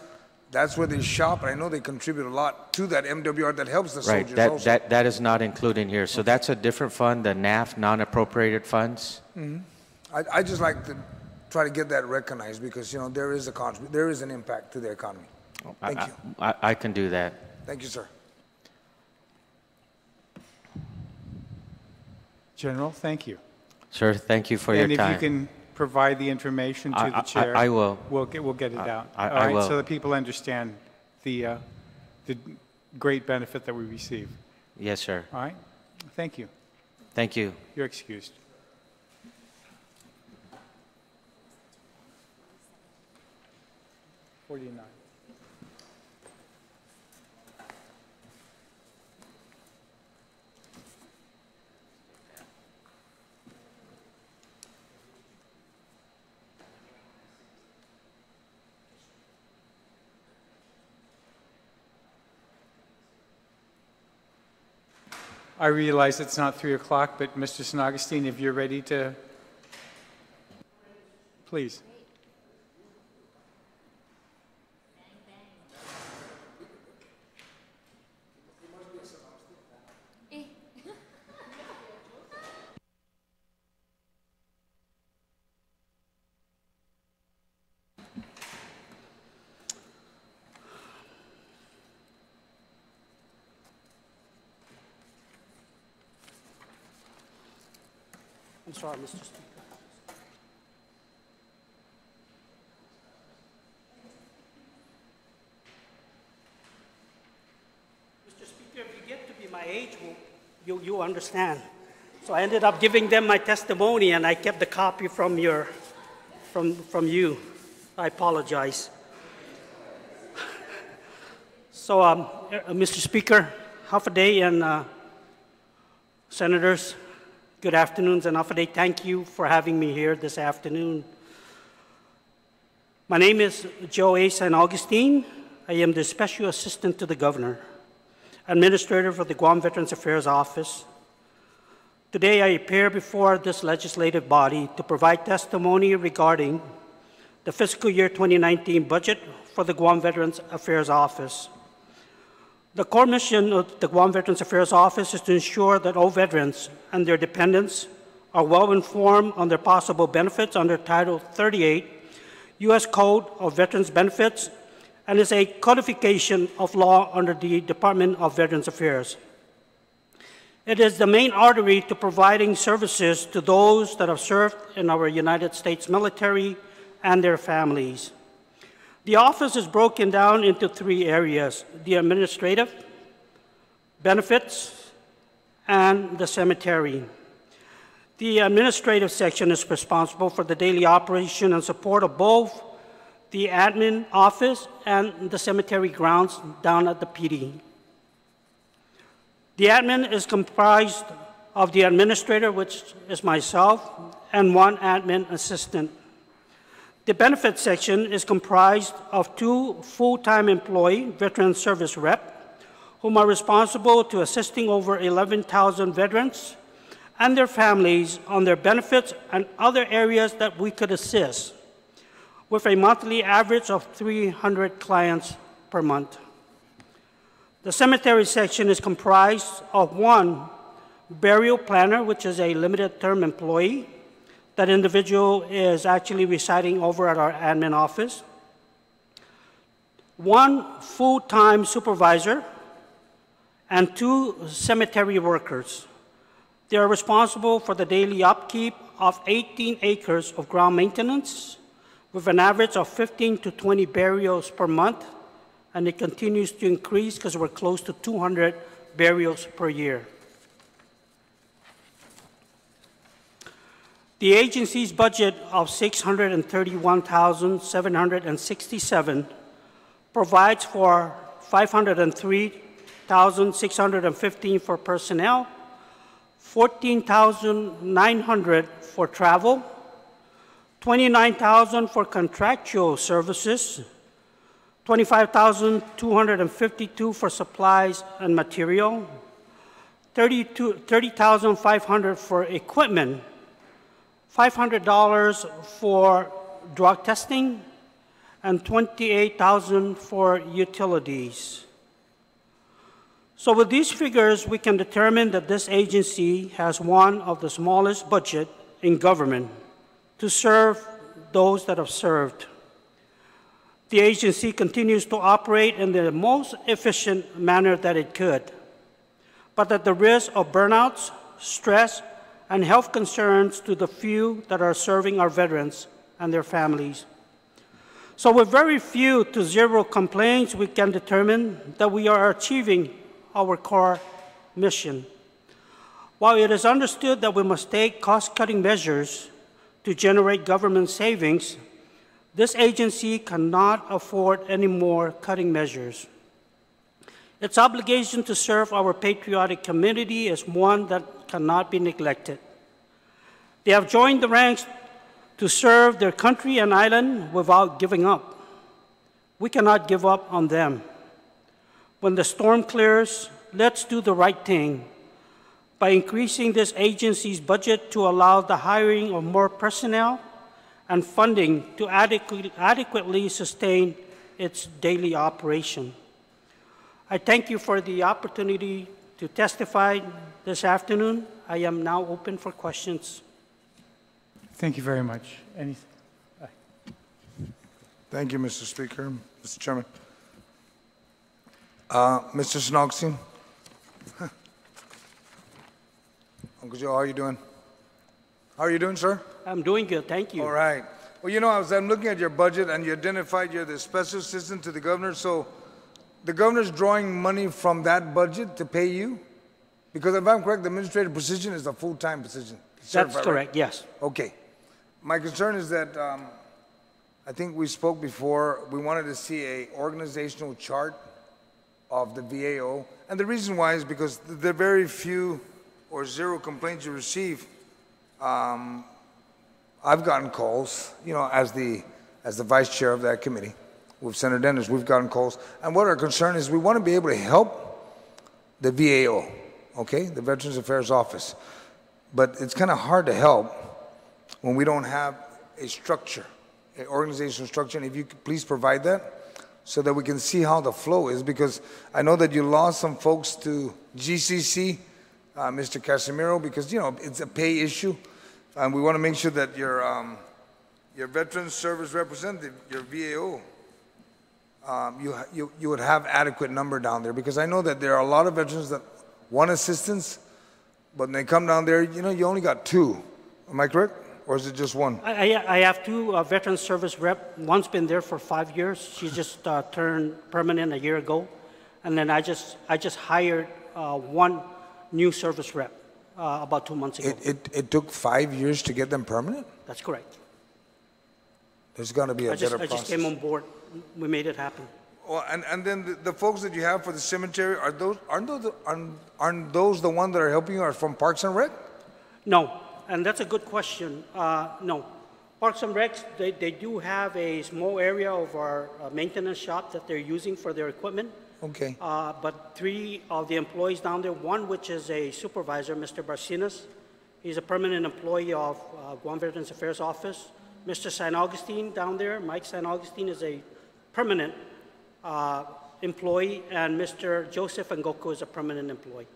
J: That's where they shop, and I know they contribute a lot to that MWR that helps the
K: Right,
J: soldiers also.
K: that is not included in here. So that's a different fund, the NAF, non-appropriated funds.
J: I just like to try to get that recognized because, you know, there is an impact to the economy. Thank you.
K: I can do that.
J: Thank you, sir.
A: General, thank you.
K: Sir, thank you for your
A: And if
K: time.
A: you can provide the information to the chair.
K: I will.
A: We'll get it out.
K: I
A: All right,
K: will.
A: so that people understand the great benefit that we receive.
K: Yes, sir.
A: All right? Thank you.
K: Thank you.
A: You're excused. $49. I realize it's not 3 o'clock, but Mr. San Agustin, if you're ready to, please.
L: I'm sorry, Mr. Speaker. Mr. Speaker, if you get to be my age, you understand. So I ended up giving them my testimony, and I kept the copy from you. I apologize. So, Mr. Speaker, Hafaday and Senators, good afternoons, and Hafaday, thank you for having me here this afternoon. My name is Joe A. San Agustin. I am the Special Assistant to the Governor, Administrator for the Guam Veterans Affairs Office. Today, I appear before this legislative body to provide testimony regarding the fiscal year 2019 budget for the Guam Veterans Affairs Office. The core mission of the Guam Veterans Affairs Office is to ensure that all veterans and their dependents are well informed on their possible benefits under Title 38, U.S. Code of Veterans Benefits, and is a codification of law under the Department of Veterans Affairs. It is the main artery to providing services to those that have served in our United States military and their families. The office is broken down into 3 areas: the administrative, benefits, and the cemetery. The administrative section is responsible for the daily operation and support of both the admin office and the cemetery grounds down at the PD. The admin is comprised of the administrator, which is myself, and 1 admin assistant. The benefits section is comprised of 2 full-time employee veteran service rep, whom are responsible to assisting over 11,000 veterans and their families on their benefits and other areas that we could assist, with a monthly average of 300 clients per month. The cemetery section is comprised of 1 burial planner, which is a limited-term employee. That individual is actually residing over at our admin office. 1 full-time supervisor and 2 cemetery workers. They are responsible for the daily upkeep of 18 acres of ground maintenance with an average of 15 to 20 burials per month, and it continues to increase because we're close to 200 burials per year. The agency's budget of $631,767 provides for $503,615 for personnel, $14,900 for travel, $29,000 for contractual services, $25,252 for supplies and material, $30,500 for equipment, $500 for drug testing, and $28,000 for utilities. So with these figures, we can determine that this agency has one of the smallest budget in government to serve those that have served. The agency continues to operate in the most efficient manner that it could, but at the risk of burnouts, stress, and health concerns to the few that are serving our veterans and their families. So with very few to zero complaints, we can determine that we are achieving our core mission. While it is understood that we must take cost-cutting measures to generate government savings, this agency cannot afford any more cutting measures. Its obligation to serve our patriotic community is one that cannot be neglected. They have joined the ranks to serve their country and island without giving up. We cannot give up on them. When the storm clears, let's do the right thing by increasing this agency's budget to allow the hiring of more personnel and funding to adequately sustain its daily operation. I thank you for the opportunity to testify this afternoon. I am now open for questions.
A: Thank you very much.
J: Thank you, Mr. Speaker. Mr. Chairman. Mr. Snoxine. Uncle Joe, how are you doing? How are you doing, sir?
L: I'm doing good, thank you.
J: All right. Well, you know, I'm looking at your budget, and you identified you're the special assistant to the governor, so the governor's drawing money from that budget to pay you? Because if I'm correct, the administrative position is a full-time position.
L: That's correct, yes.
J: Okay. My concern is that I think we spoke before, we wanted to see an organizational chart of the VAO. And the reason why is because the very few or zero complaints you receive, I've gotten calls, you know, as the vice chair of that committee with Senator Dennis, we've gotten calls. And what our concern is, we want to be able to help the VAO, okay, the Veterans Affairs Office. But it's kind of hard to help when we don't have a structure, an organizational structure. And if you could please provide that so that we can see how the flow is, because I know that you lost some folks to GCC, Mr. Casimiro, because, you know, it's a pay issue. And we want to make sure that your Veterans Service Representative, your VAO, you would have adequate number down there, because I know that there are a lot of veterans that want assistance, but when they come down there, you know, you only got two. Am I correct? Or is it just one?
L: I have two Veterans Service rep. One's been there for 5 years. She just turned permanent a year ago. And then I just hired one new service rep about 2 months ago.
J: It took 5 years to get them permanent?
L: That's correct.
J: There's got to be a better process.
L: I just came on board. We made it happen.
J: Well, and then the folks that you have for the cemetery, aren't those the ones that are helping you are from Parks and Rec?
L: No, and that's a good question. No. Parks and Recs, they do have a small area of our maintenance shop that they're using for their equipment.
J: Okay.
L: But three of the employees down there, one which is a supervisor, Mr. Barcinas, he's a permanent employee of Guam Veterans Affairs Office. Mr. San Augustine down there, Mike San Augustine, is a permanent employee, and Mr. Joseph Ngoko is a permanent employee.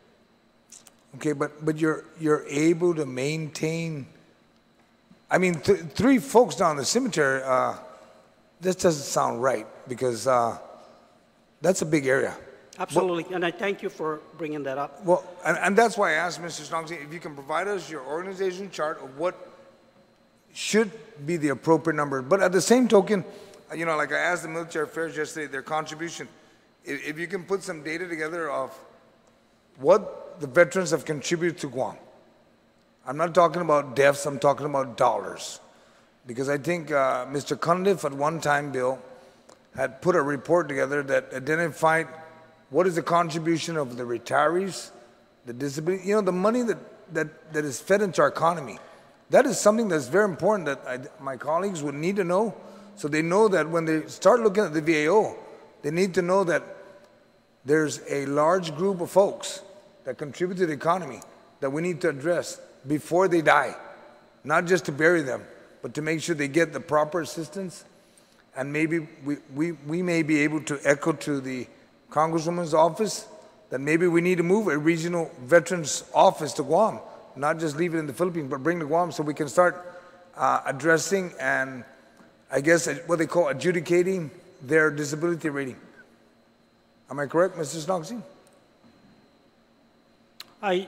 J: Okay, but you're able to maintain. I mean, three folks down the cemetery. This doesn't sound right, because that's a big area.
L: Absolutely, and I thank you for bringing that up.
J: Well, and that's why I asked Mr. Snoxy if you can provide us your organization chart of what should be the appropriate number. But at the same token, you know, like I asked the military affairs yesterday, their contribution, if you can put some data together of what the veterans have contributed to Guam. I'm not talking about deaths, I'm talking about dollars. Because I think Mr. Cunliffe at one time, Bill, had put a report together that identified what is the contribution of the retirees, the disability, you know, the money that is fed into our economy. That is something that's very important that my colleagues would need to know, so they know that when they start looking at the VAO, they need to know that there's a large group of folks that contribute to the economy that we need to address before they die, not just to bury them, but to make sure they get the proper assistance And maybe we may be able to echo to the Congresswoman's office that maybe we need to move a regional veterans office to Guam, not just leave it in the Philippines, but bring to Guam so we can start addressing and, I guess, what they call adjudicating their disability rating. Am I correct, Mr. Snoxy?
L: I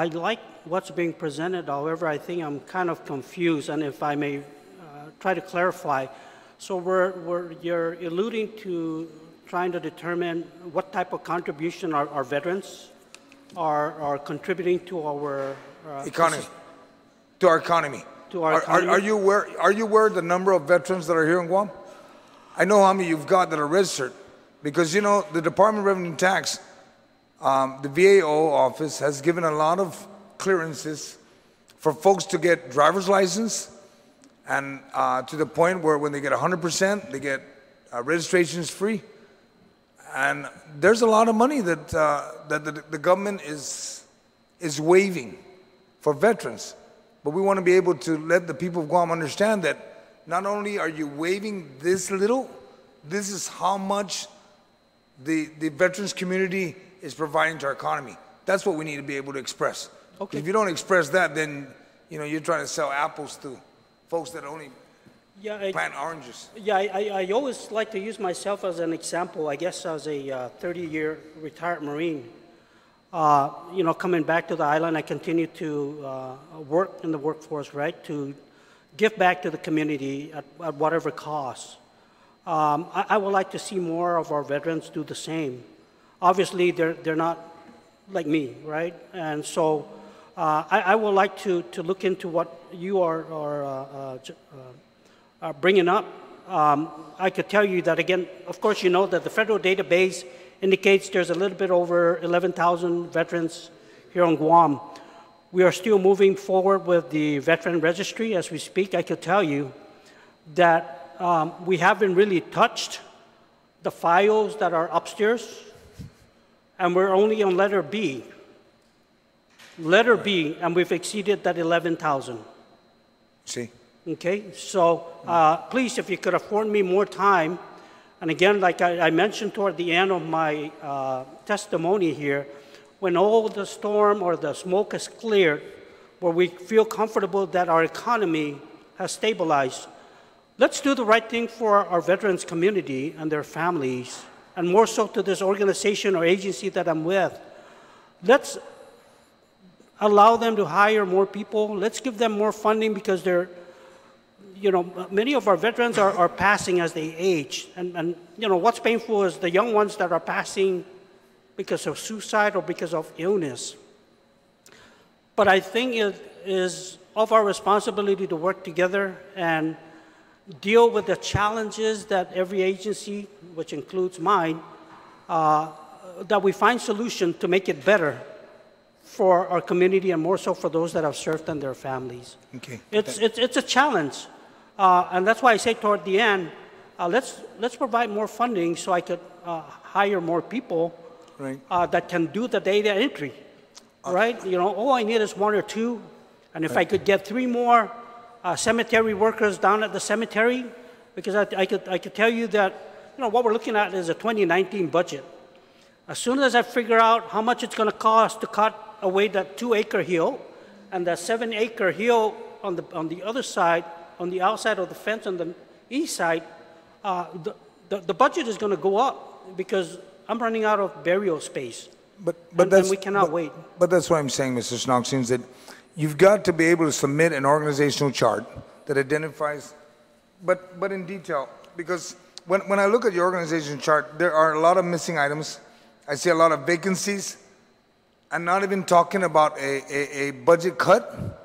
L: like what's being presented. However, I think I'm kind of confused, and if I may try to clarify. So you're alluding to trying to determine what type of contribution our veterans are contributing to our
J: economy, to our economy.
L: To our economy.
J: Are you aware of the number of veterans that are here in Guam? I know how many you've got that are registered, because you know the Department of Revenue and Tax, the VAO office has given a lot of clearances for folks to get driver's license, and to the point where when they get 100%, they get registrations free. And there's a lot of money that the government is waiving for veterans. But we want to be able to let the people of Guam understand that not only are you waiving this little, this is how much the veterans community is providing to our economy. That's what we need to be able to express. Okay. If you don't express that, then you're trying to sell apples to folks that only plant oranges.
L: Yeah, I always like to use myself as an example. I guess as a 30-year retired Marine, coming back to the island, I continue to work in the workforce, right, to give back to the community at whatever cost. I would like to see more of our veterans do the same. Obviously, they're not like me, right? And so I would like to look into what you are bringing up. I could tell you that, again, of course, you know that the federal database indicates there's a little bit over 11,000 veterans here on Guam. We are still moving forward with the veteran registry as we speak. I could tell you that we haven't really touched the files that are upstairs, and we're only on letter B. Letter B, and we've exceeded that 11,000.
J: See?
L: Okay, so please, if you could afford me more time, and again, like I mentioned toward the end of my testimony here, when all the storm or the smoke is cleared, where we feel comfortable that our economy has stabilized, let's do the right thing for our veterans community and their families, and more so to this organization or agency that I'm with. Let's allow them to hire more people. Let's give them more funding, because many of our veterans are passing as they age. And what's painful is the young ones that are passing because of suicide or because of illness. But I think it is of our responsibility to work together and deal with the challenges that every agency, which includes mine, that we find solutions to make it better for our community, and more so for those that have served and their families.
J: Okay.
L: It's a challenge. And that's why I say toward the end, let's provide more funding so I could hire more people, right, that can do the data entry, right? All I need is 1 or 2, and if I could get 3 more cemetery workers down at the cemetery, because I could tell you that what we're looking at is a 2019 budget. As soon as I figure out how much it's going to cost to cut away that 2-acre hill and that 7-acre hill on the other side, on the outside of the fence on the east side, the budget is going to go up because I'm running out of burial space.
J: But
L: we cannot wait.
J: But that's what I'm saying, Mr. Snoxy, is that you've got to be able to submit an organizational chart that identifies, but in detail, because when I look at your organizational chart, there are a lot of missing items. I see a lot of vacancies. I'm not even talking about a budget cut.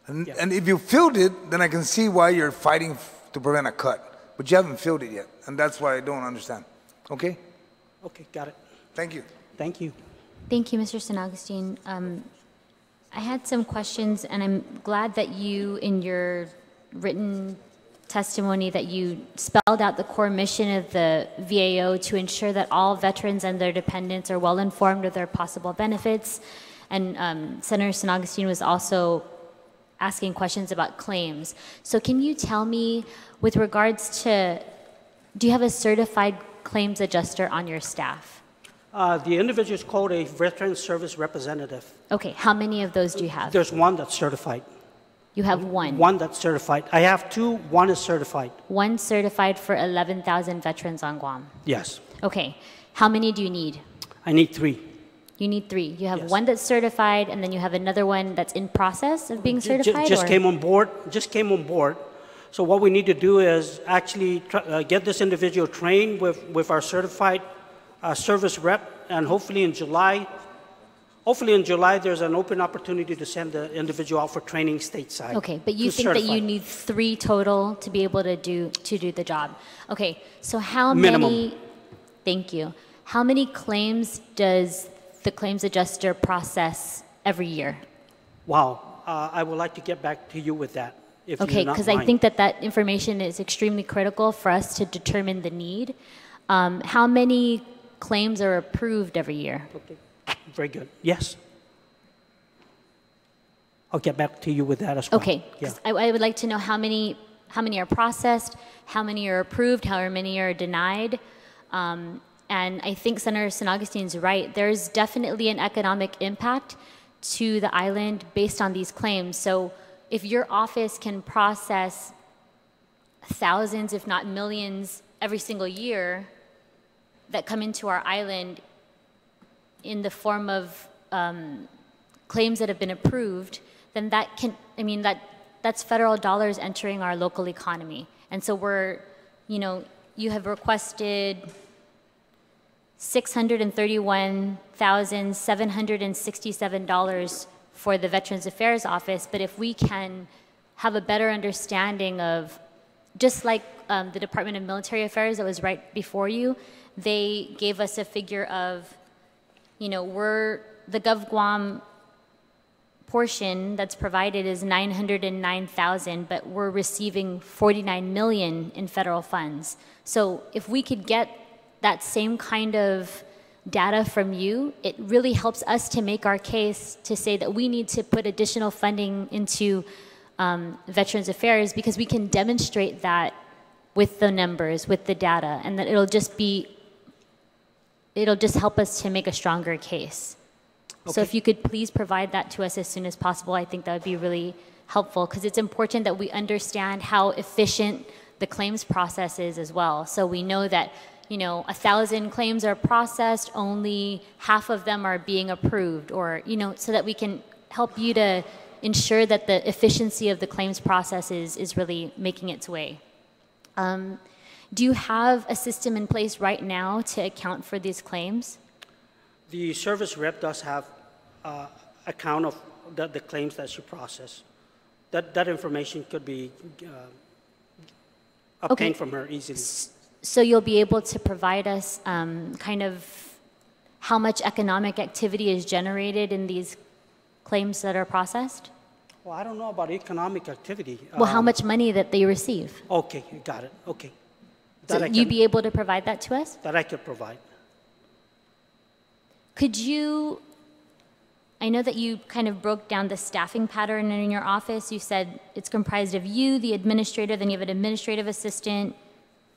J: And if you filled it, then I can see why you're fighting to prevent a cut. But you haven't filled it yet, and that's why I don't understand. Okay?
L: Okay, got it.
J: Thank you.
L: Thank you.
E: Thank you, Mr. San Agustin. I had some questions, and I'm glad that you, in your written testimony, that you spelled out the core mission of the VAO to ensure that all veterans and their dependents are well informed of their possible benefits. And Senator San Agustin was also asking questions about claims. So can you tell me, with regards to, do you have a certified claims adjuster on your staff?
L: The individual is called a veteran service representative.
E: Okay, how many of those do you have?
L: There's one that's certified.
E: You have one.
L: One that's certified. I have two. One is certified.
E: One certified for 11,000 veterans on Guam.
L: Yes.
E: Okay, how many do you need?
L: I need three.
E: You need three. You have
L: Yes.
E: one that's certified, and then you have another one that's in process of being certified?
L: Just
E: or?
L: came on board. Just came on board. So what we need to do is actually get this individual trained with our certified service rep, and hopefully in July, there's an open opportunity to send the individual out for training stateside.
E: Okay, but you
L: to
E: think that you
L: certify.
E: need three total to be able to do the job. Okay, so how
L: Minimum.
E: many? Thank you. How many claims does the claims adjuster process every year?
L: Wow. I would like to get back to you with that. If you
E: Okay,
L: do not
E: because I
L: mind.
E: think that information is extremely critical for us to determine the need. How many claims are approved every year?
L: Okay. Very good. Yes. I'll get back to you with that as well.
E: Okay,
L: Yeah.
E: 'cause I would like to know how many are processed, how many are approved, how many are denied. And I think Senator San Augustine's right. There's definitely an economic impact to the island based on these claims. So if your office can process thousands, if not millions, every single year that come into our island in the form of claims that have been approved, then that can, that's federal dollars entering our local economy. And so you have requested $631,767 for the Veterans Affairs Office, but if we can have a better understanding of, just like the Department of Military Affairs that was right before you, they gave us a figure of, the GovGuam portion that's provided is 909,000, but we're receiving 49 million in federal funds. So if we could get that same kind of data from you, it really helps us to make our case to say that we need to put additional funding into Veterans Affairs, because we can demonstrate that with the numbers, with the data, and that it'll just help us to make a stronger case. Okay. So if you could please provide that to us as soon as possible, I think that would be really helpful, because it's important that we understand how efficient the claims process is as well. So we know that 1,000 claims are processed, only half of them are being approved, or, so that we can help you to ensure that the efficiency of the claims process is really making its way. Do you have a system in place right now to account for these claims?
L: The service rep does have account of the claims that she processed. That information could be obtained from her easily.
E: So you'll be able to provide us kind of how much economic activity is generated in these claims that are processed?
L: Well, I don't know about economic activity.
E: Well, how much money that they receive?
L: Okay, got it. Okay.
E: So you'd be able to provide that to us?
L: That I could provide.
E: Could you, I know that you kind of broke down the staffing pattern in your office. You said it's comprised of you, the administrator, then you have an administrative assistant,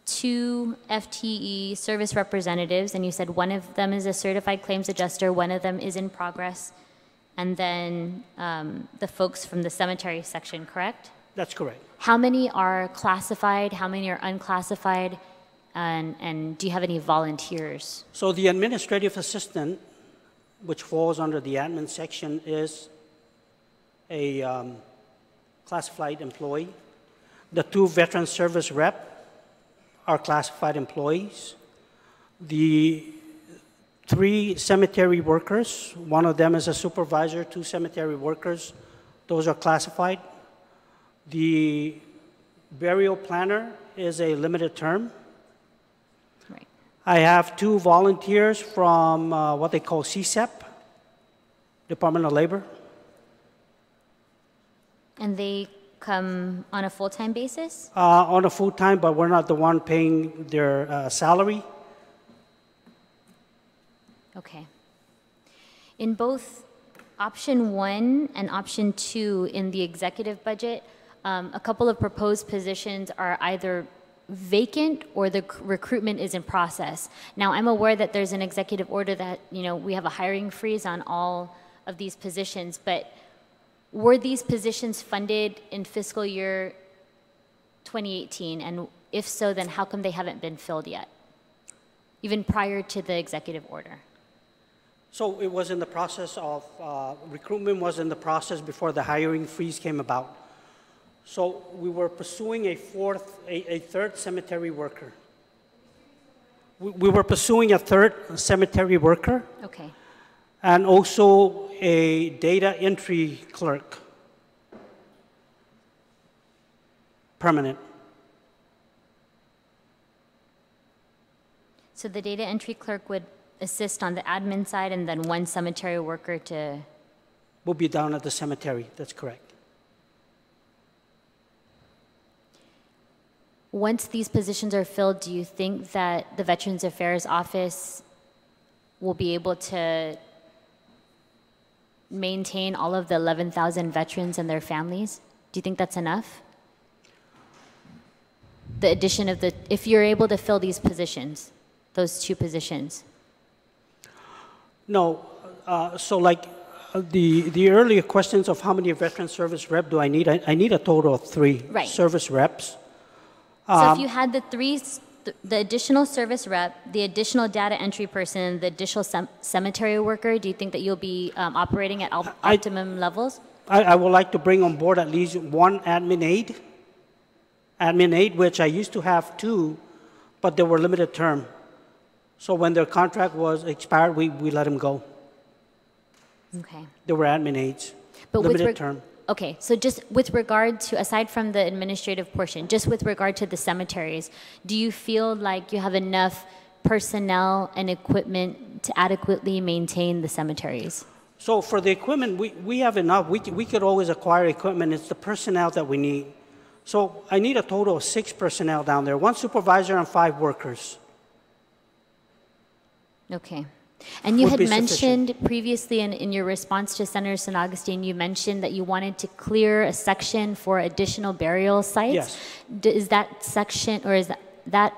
E: 2 FTE service representatives, and you said one of them is a certified claims adjuster, one of them is in progress, and then the folks from the cemetery section, correct?
L: That's correct.
E: How many are classified? How many are unclassified? And do you have any volunteers?
L: So the administrative assistant, which falls under the admin section, is a classified employee. The 2 veteran service rep are classified employees. The 3 cemetery workers, one of them is a supervisor, 2 cemetery workers, those are classified. The burial planner is a limited term.
E: Right.
L: I have 2 volunteers from what they call CSEP, Department of Labor.
E: And they come on a full-time basis?
L: On a full-time, but we're not the one paying their salary.
E: Okay. In both option 1 and option 2 in the executive budget, a couple of proposed positions are either vacant or the recruitment is in process. Now, I'm aware that there's an executive order that, we have a hiring freeze on all of these positions, but were these positions funded in fiscal year 2018? And if so, then how come they haven't been filled yet, even prior to the executive order?
L: So it was in the process of, recruitment was in the process before the hiring freeze came about. So we were pursuing a third cemetery worker. We were pursuing a third cemetery worker.
E: Okay.
L: And also a data entry clerk, permanent.
E: So the data entry clerk would assist on the admin side, and then one cemetery worker to...
L: Will be down at the cemetery, that's correct.
E: Once these positions are filled, do you think that the Veterans Affairs Office will be able to maintain all of the 11,000 veterans and their families? Do you think that's enough? The addition of if you're able to fill these positions, those 2 positions.
L: No, so like the earlier questions of how many veteran service rep do I need? I need a total of 3 service reps.
E: So if you had the additional service rep, the additional data entry person, the additional cemetery worker, do you think that you'll be operating at optimum levels?
L: I would like to bring on board at least 1 admin aide, which I used to have 2, but they were limited term. So when their contract was expired, we let them go.
E: Okay.
L: They were admin aides,
E: but
L: limited term.
E: Okay, so just with regard to, aside from the administrative portion, just with regard to the cemeteries, do you feel like you have enough personnel and equipment to adequately maintain the cemeteries?
L: So for the equipment, we have enough. We could always acquire equipment. It's the personnel that we need. So I need a total of 6 personnel down there, 1 supervisor and 5 workers.
E: Okay. And you had mentioned previously in your response to Senator San Agustin, you mentioned that you wanted to clear a section for additional burial sites.
L: Yes.
E: Is that section, or is that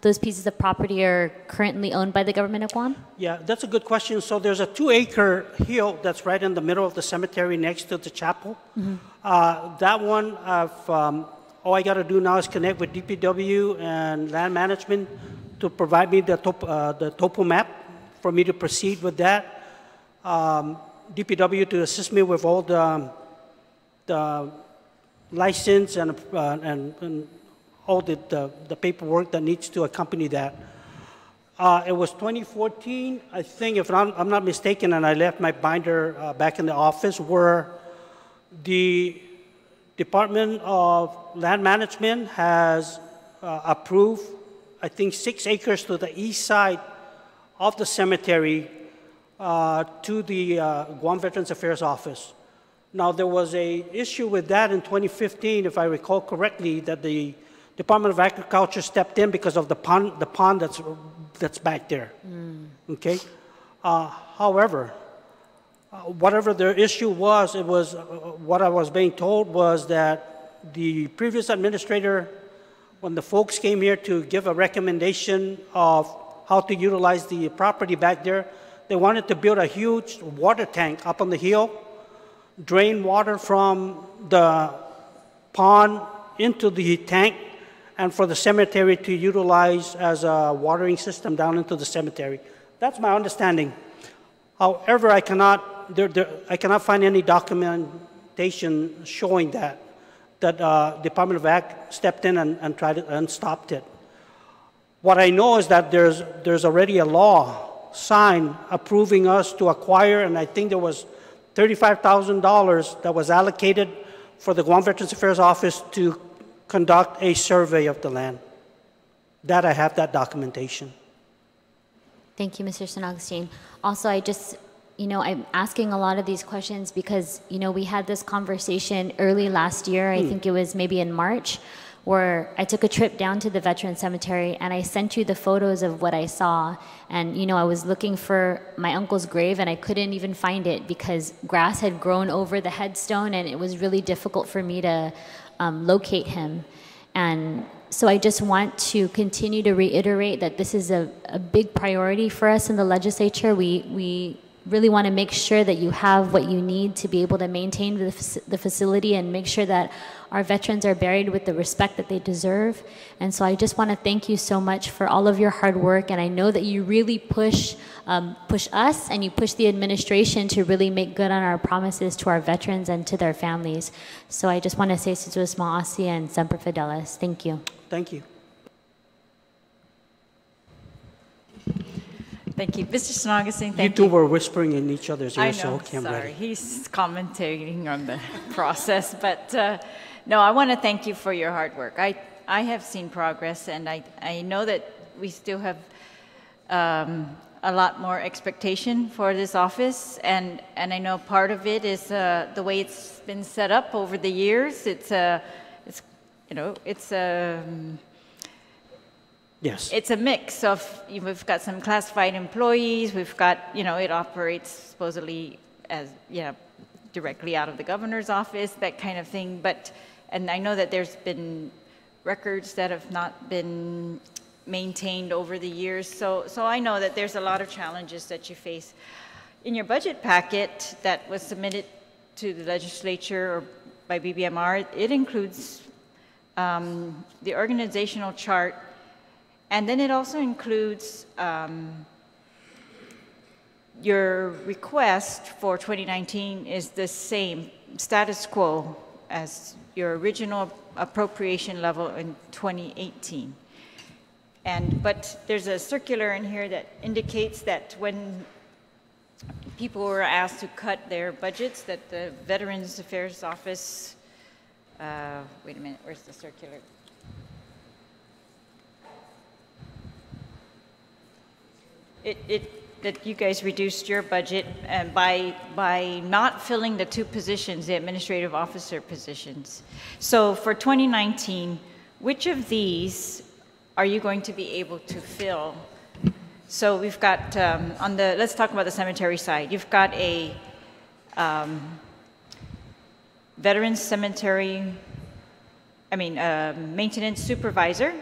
E: those pieces of property are currently owned by the government of Guam?
L: Yeah, that's a good question. So there's a 2-acre hill that's right in the middle of the cemetery next to the chapel. Mm-hmm. That one, all I got to do now is connect with DPW and land management to provide me the topo map for me to proceed with that. DPW to assist me with all the license and all the paperwork that needs to accompany that. It was 2014, I think, if I'm not mistaken, and I left my binder back in the office, where the Department of Land Management has approved, I think, 6 acres to the east side of the cemetery to the Guam Veterans Affairs Office. Now, there was an issue with that in 2015, if I recall correctly, that the Department of Agriculture stepped in because of the pond that's back there. Okay. However, whatever their issue was, it was what I was being told was that the previous administrator, when the folks came here to give a recommendation of how to utilize the property back there, they wanted to build a huge water tank up on the hill, drain water from the pond into the tank, and for the cemetery to utilize as a watering system down into the cemetery. That's my understanding. However, I cannot find any documentation showing that Department of Ag stepped in and tried it and stopped it. What I know is that there's already a law signed approving us to acquire, and I think there was $35,000 that was allocated for the Guam Veterans Affairs Office to conduct a survey of the land. That I have that documentation.
E: Thank you, Mr. San Agustin. Also, I'm asking a lot of these questions because, we had this conversation early last year, I think it was maybe in March, where I took a trip down to the veteran cemetery and I sent you the photos of what I saw. And, you know, I was looking for my uncle's grave and I couldn't even find it because grass had grown over the headstone and it was really difficult for me to locate him. And so I just want to continue to reiterate that this is a big priority for us in the legislature. We really want to make sure that you have what you need to be able to maintain the facility and make sure that our veterans are buried with the respect that they deserve. And so I just want to thank you so much for all of your hard work. And I know that you really push us and you push the administration to really make good on our promises to our veterans and to their families. So I just want to say Sutus Ma'asi and Semper Fidelis. Thank you.
L: Thank you.
C: Thank you. Mr. Snogusing, thank you.
L: You two were whispering in each other's ears,
C: I know,
L: so okay, I'm
C: sorry.
L: ready.
C: He's commentating on the process, but no, I want to thank you for your hard work. I have seen progress, and I know that we still have a lot more expectation for this office, and I know part of it is the way it's been set up over the years.
L: Yes.
C: It's a mix of, we've got some classified employees, we've got, it operates supposedly as, directly out of the governor's office, that kind of thing. And I know that there's been records that have not been maintained over the years. So I know that there's a lot of challenges that you face. In your budget packet that was submitted to the legislature or by BBMR, it includes the organizational chart. And then it also includes your request for 2019 is the same status quo as your original appropriation level in 2018. But there's a circular in here that indicates that when people were asked to cut their budgets, that the Veterans Affairs Office, wait a minute, where's the circular? That you guys reduced your budget by not filling the 2 positions, the administrative officer positions. So for 2019, which of these are you going to be able to fill? So we've got, let's talk about the cemetery side. You've got a veterans cemetery, maintenance supervisor,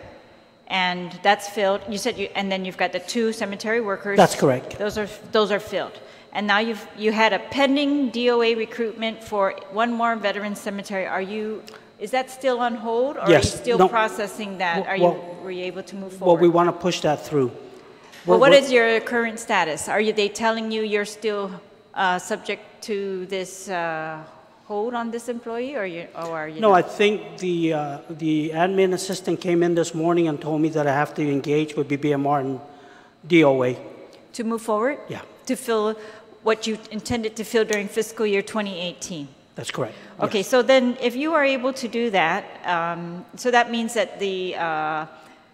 C: and that's filled. You said and then you've got the 2 cemetery workers.
L: That's correct.
C: Those are filled. And now you had a pending DOA recruitment for 1 more veteran cemetery. Is that still on hold, or
L: Yes.
C: are you still processing that? Were you able to move forward?
L: Well, we want to push that through.
C: Well, what is your current status? Are they telling you you're still subject to this hold on this employee, or are you?
L: No,
C: not?
L: I think the admin assistant came in this morning and told me that I have to engage with BBMR and DOA.
C: To move forward?
L: Yeah.
C: To fill what you intended to fill during fiscal year 2018?
L: That's correct.
C: Okay,
L: Yes.
C: so then if you are able to do that, so that means that the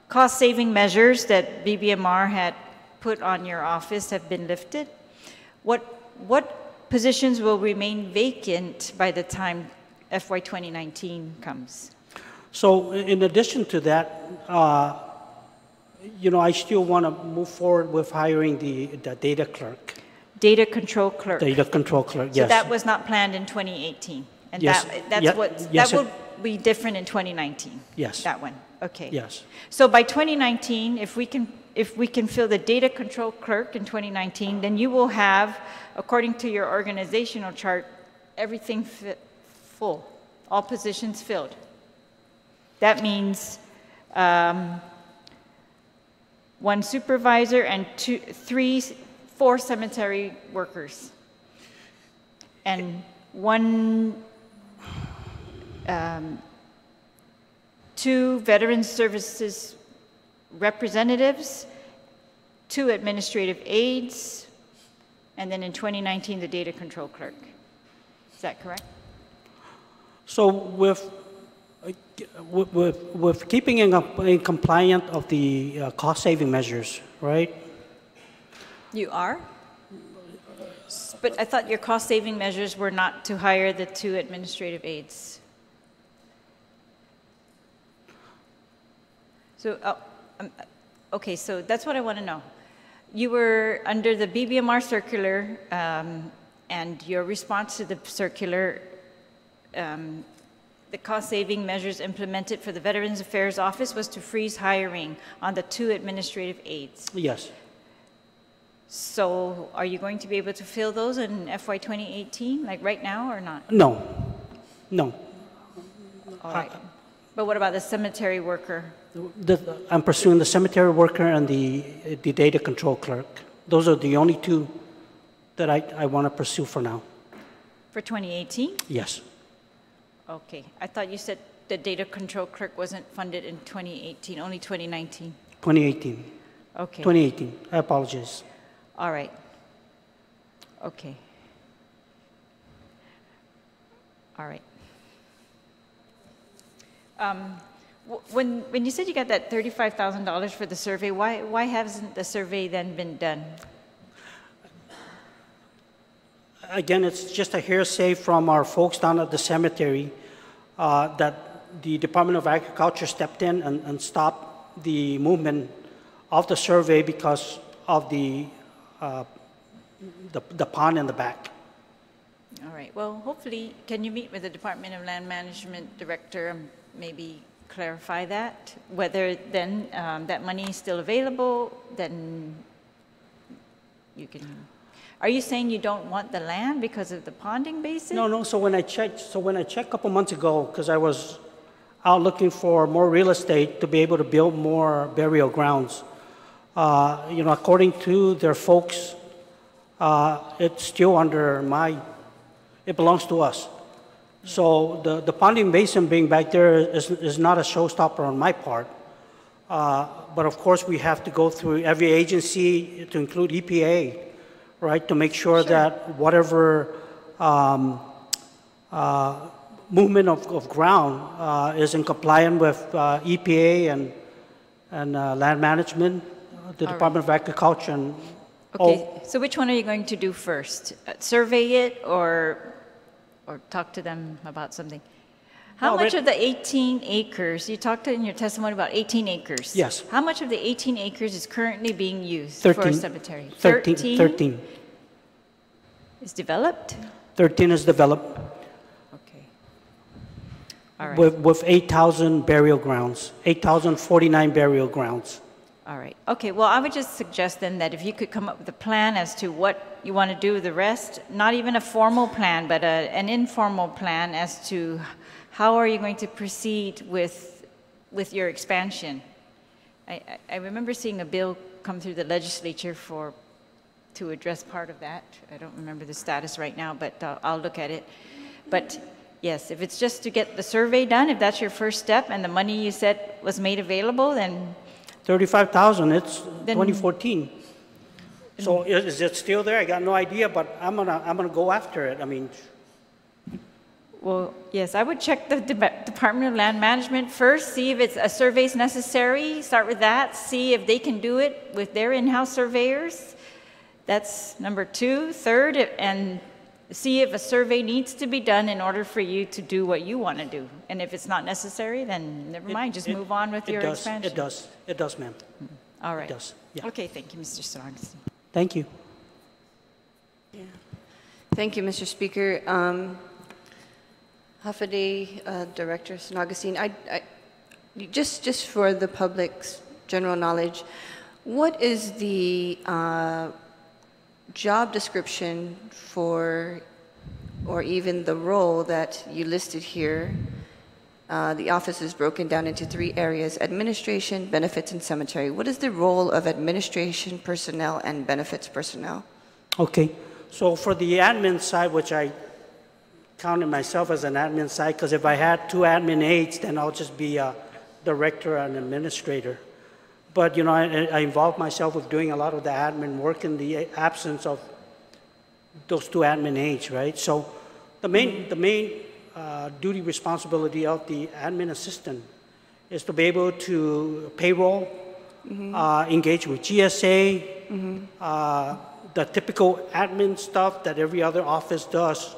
C: cost-saving measures that BBMR had put on your office have been lifted. What positions will remain vacant by the time FY 2019 comes?
L: So in addition to that, I still want to move forward with hiring the data clerk.
C: Data control clerk.
L: Data control clerk, yes.
C: So that was not planned in 2018? And
L: Yes.
C: that will be different in 2019?
L: Yes.
C: That one, okay.
L: Yes.
C: So by 2019, if we can fill the data control clerk in 2019, then you will have, according to your organizational chart, everything full, all positions filled. That means 1 supervisor and 4 cemetery workers, and 2 veteran services representatives, 2 administrative aides, and then in 2019, the data control clerk. Is that correct?
L: So with keeping in compliant of the cost-saving measures, right?
C: You are? But I thought your cost-saving measures were not to hire the 2 administrative aides. So, okay, so that's what I want to know. You were under the BBMR circular, and your response to the circular, the cost-saving measures implemented for the Veterans Affairs Office was to freeze hiring on the 2 administrative aides.
L: Yes.
C: So are you going to be able to fill those in FY 2018, like right now, or not?
L: No. No.
C: All right. But what about the cemetery worker?
L: I'm pursuing the cemetery worker and the data control clerk. Those are the only 2 that I want to pursue for now.
C: For 2018?
L: Yes.
C: Okay. I thought you said the data control clerk wasn't funded in 2018, only 2019.
L: 2018.
C: Okay.
L: 2018. I apologize.
C: All right. Okay. All right. When you said you got that $35,000 for the survey, why hasn't the survey then been done?
L: Again, it's just a hearsay from our folks down at the cemetery that the Department of Agriculture stepped in and stopped the movement of the survey because of the pond in the back.
C: All right. Well, hopefully, can you meet with the Department of Land Management Director and maybe clarify that? Whether then that money is still available, then you can. Are you saying you don't want the land because of the ponding basin?
L: No. So when I checked a couple months ago, because I was out looking for more real estate to be able to build more burial grounds, according to their folks, it's still under it belongs to us. So the ponding basin being back there is not a showstopper on my part. But of course, we have to go through every agency to include EPA, right, to make sure that whatever movement of ground is in compliance with EPA and land management, the Department of Agriculture. And
C: okay, so which one are you going to do first? Survey it or talk to them about something? How much of the 18 acres, you talked in your testimony about 18 acres.
L: Yes.
C: How much of the 18 acres is currently being used
L: 13,
C: for a cemetery?
L: 13.
C: Is developed?
L: 13 is developed.
C: Okay. All right.
L: With 8,000 burial grounds, 8,049 burial grounds.
C: All right. Okay, well, I would just suggest then that if you could come up with a plan as to what you want to do with the rest, not even a formal plan, but an informal plan as to how are you going to proceed with your expansion. I remember seeing a bill come through the legislature to address part of that. I don't remember the status right now, but I'll look at it. But yes, if it's just to get the survey done, if that's your first step and the money you said was made available, then
L: 35,000, it's 2014. So is it still there? I got no idea, but I'm gonna go after it. I mean.
C: Well, yes, I would check the Department of Land Management first, see if a survey is necessary, start with that, see if they can do it with their in-house surveyors. That's number 2. Third, and see if a survey needs to be done in order for you to do what you want to do. And if it's not necessary, then never mind, just move on with your expansion.
L: It does, ma'am.
C: All right.
L: It does, yeah.
C: Okay, thank you, Mr. Sonagasti.
L: Thank you.
M: Yeah. Thank you, Mr. Speaker. Hafaday, Director Sonagasti, just for the public's general knowledge, what is the job description for, or even the role that you listed here? The office is broken down into 3 areas: administration, benefits, and cemetery. What is the role of administration personnel and benefits personnel?
L: Okay, so for the admin side, which I counted myself as an admin side, because if I had 2 admin aides, then I'll just be a director and administrator. But, I involved myself with doing a lot of the admin work in the absence of those 2 admin aides, right? So the main duty responsibility of the admin assistant is to be able to payroll, engage with GSA, the typical admin stuff that every other office does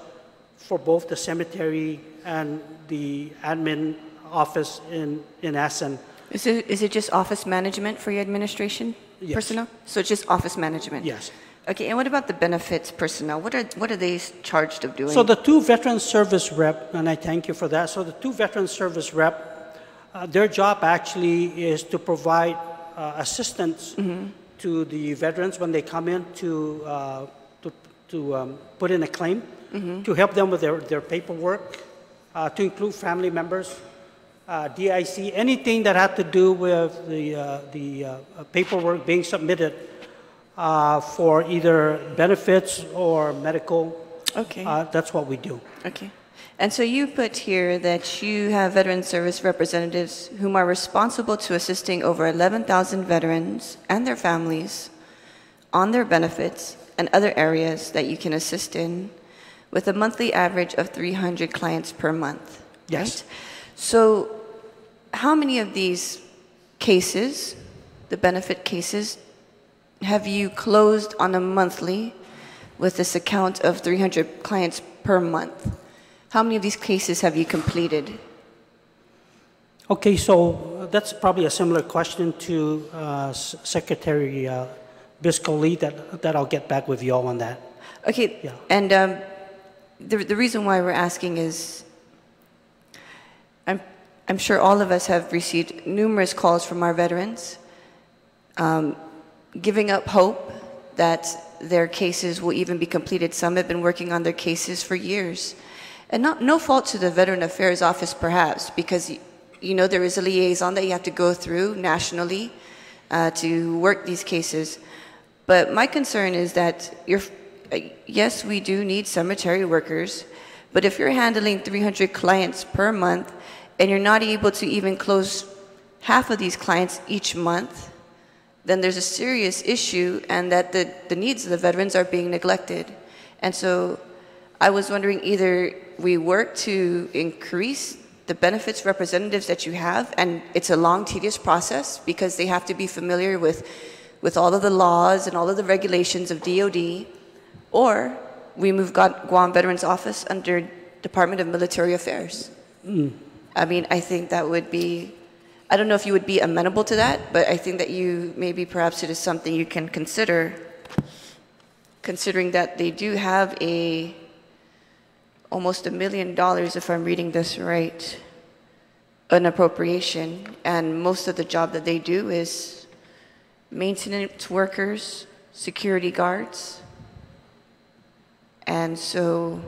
L: for both the cemetery and the admin office in Assen.
M: Is it just office management for your administration
L: Yes.
M: personnel? So it's just office management?
L: Yes.
M: Okay, and what about the benefits personnel? What are they charged of doing?
L: So the two veteran service rep, and I thank you for that. So the two veteran service rep, their job actually is to provide assistance to the veterans when they come in to put in a claim, to help them with their paperwork, to include family members, DIC, anything that had to do with the paperwork being submitted for either benefits or medical.
M: Okay.
L: That's what we do.
M: Okay. And so you put here that you have veteran service representatives whom are responsible to assisting over 11,000 veterans and their families on their benefits and other areas that you can assist in with a monthly average of 300 clients per month.
L: Yes.
M: Right? So how many of these cases, the benefit cases, have you closed on a monthly with this account of 300 clients per month? How many of these cases have you completed?
L: Okay, so that's probably a similar question to Secretary Biscoli that I'll get back with you all on that.
M: Okay,
L: Yeah.
M: and the reason why we're asking is I'm sure all of us have received numerous calls from our veterans giving up hope that their cases will even be completed. Some have been working on their cases for years. And no fault to the Veteran Affairs Office, perhaps, because you know there is a liaison that you have to go through nationally to work these cases. But my concern is that yes, we do need cemetery workers, but if you're handling 300 clients per month and you're not able to even close half of these clients each month, then there's a serious issue, and that the needs of the veterans are being neglected. And so I was wondering, either we work to increase the benefits representatives that you have, and it's a long, tedious process because they have to be familiar with all of the laws and all of the regulations of DOD, or we move Guam Veterans Office under Department of Military Affairs. I mean, I think that would be, I don't know if you would be amenable to that, but I think that maybe perhaps it is something you can consider, considering that they do have almost $1 million, if I'm reading this right, an appropriation, and most of the job that they do is maintenance workers, security guards, and so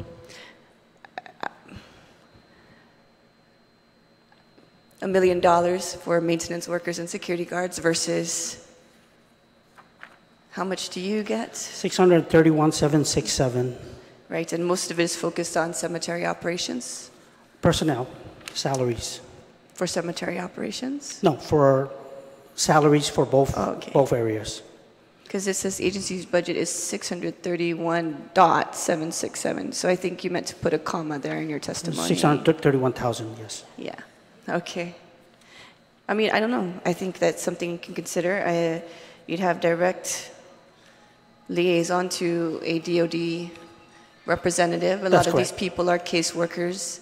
M: $1 million for maintenance workers and security guards versus how much do you get?
L: 631,767.
M: Right, and most of it is focused on cemetery operations?
L: Personnel, salaries.
M: For cemetery operations?
L: No, for salaries for both
M: okay.
L: both areas.
M: Because it says agency's budget is 631.767. So I think you meant to put a comma there in your testimony.
L: 631,000, yes.
M: Yeah, okay. I mean, I don't know. I think that's something you can consider. You'd have direct liaison to a DOD representative. A lot of these people are caseworkers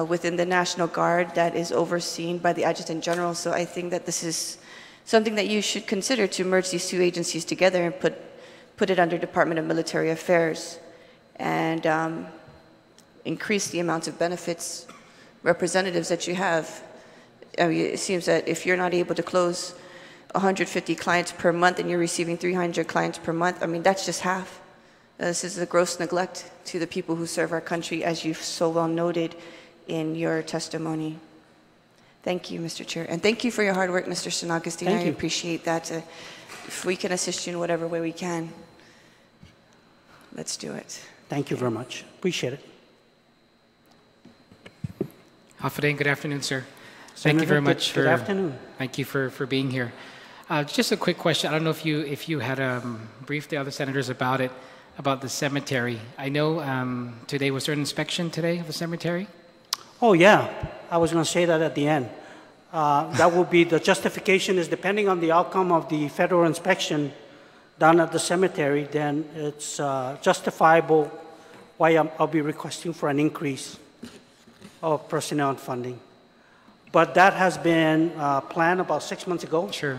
M: within the National Guard that is overseen by the Adjutant General. So I think that this is something that you should consider, to merge these two agencies together and put it under Department of Military Affairs and increase the amount of benefits representatives that you have. I mean, it seems that if you're not able to close 150 clients per month and you're receiving 300 clients per month, I mean, that's just half. This is a gross neglect to the people who serve our country, as you've so well noted in your testimony. Thank you, Mr. Chair. And thank you for your hard work, Mr. Sanagustin. I appreciate that. If we can assist you in whatever way we can, let's do it.
L: Thank you very much. Appreciate it.
N: Hafaday, good afternoon, sir.
L: Senator,
N: Thank you very much
L: good afternoon.
N: Thank you for being here. Just a quick question. I don't know if you had briefed the other senators about it, about the cemetery. I know today, was there an inspection today of the cemetery?
L: Oh, yeah. I was going to say that at the end. That will be, the justification is depending on the outcome of the federal inspection done at the cemetery, then it's justifiable why I'll be requesting for an increase of personnel and funding. But that has been planned about 6 months ago.
N: Sure.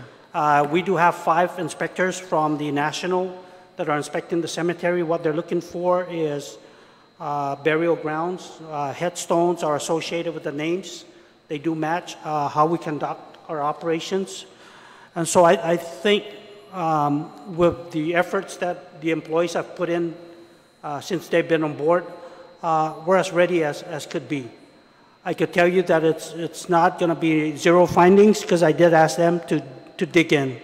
L: We do have 5 inspectors from the national that are inspecting the cemetery. What they're looking for is burial grounds. Headstones are associated with the names. They do match how we conduct our operations. And so I think with the efforts that the employees have put in since they've been on board, we're as ready as could be. I could tell you that it's not going to be zero findings, because I did ask them to dig in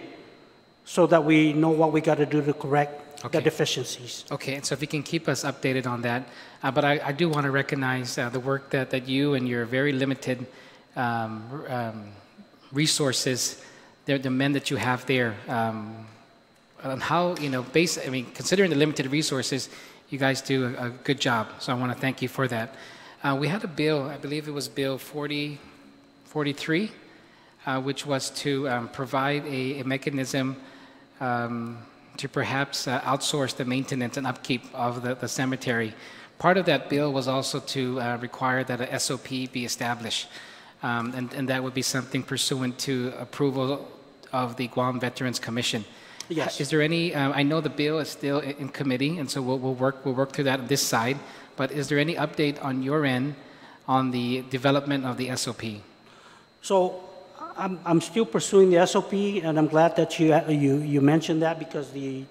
L: so that we know what we got to do to correct the deficiencies.
N: Okay, and so if you can keep us updated on that. But I do want to recognize the work that you and your very limited resources, the men that you have there, on how, considering the limited resources, you guys do a good job. So I want to thank you for that. We had a bill, I believe it was Bill 4043, which was to provide a mechanism to perhaps outsource the maintenance and upkeep of the cemetery. Part of that bill was also to require that a SOP be established, and that would be something pursuant to approval of the Guam Veterans Commission.
L: Yes.
N: Is there any? I know the bill is still in committee, and so we'll work through that on this side. But is there any update on your end on the development of the SOP?
L: So I'm still pursuing the SOP, and I'm glad that you mentioned that, because the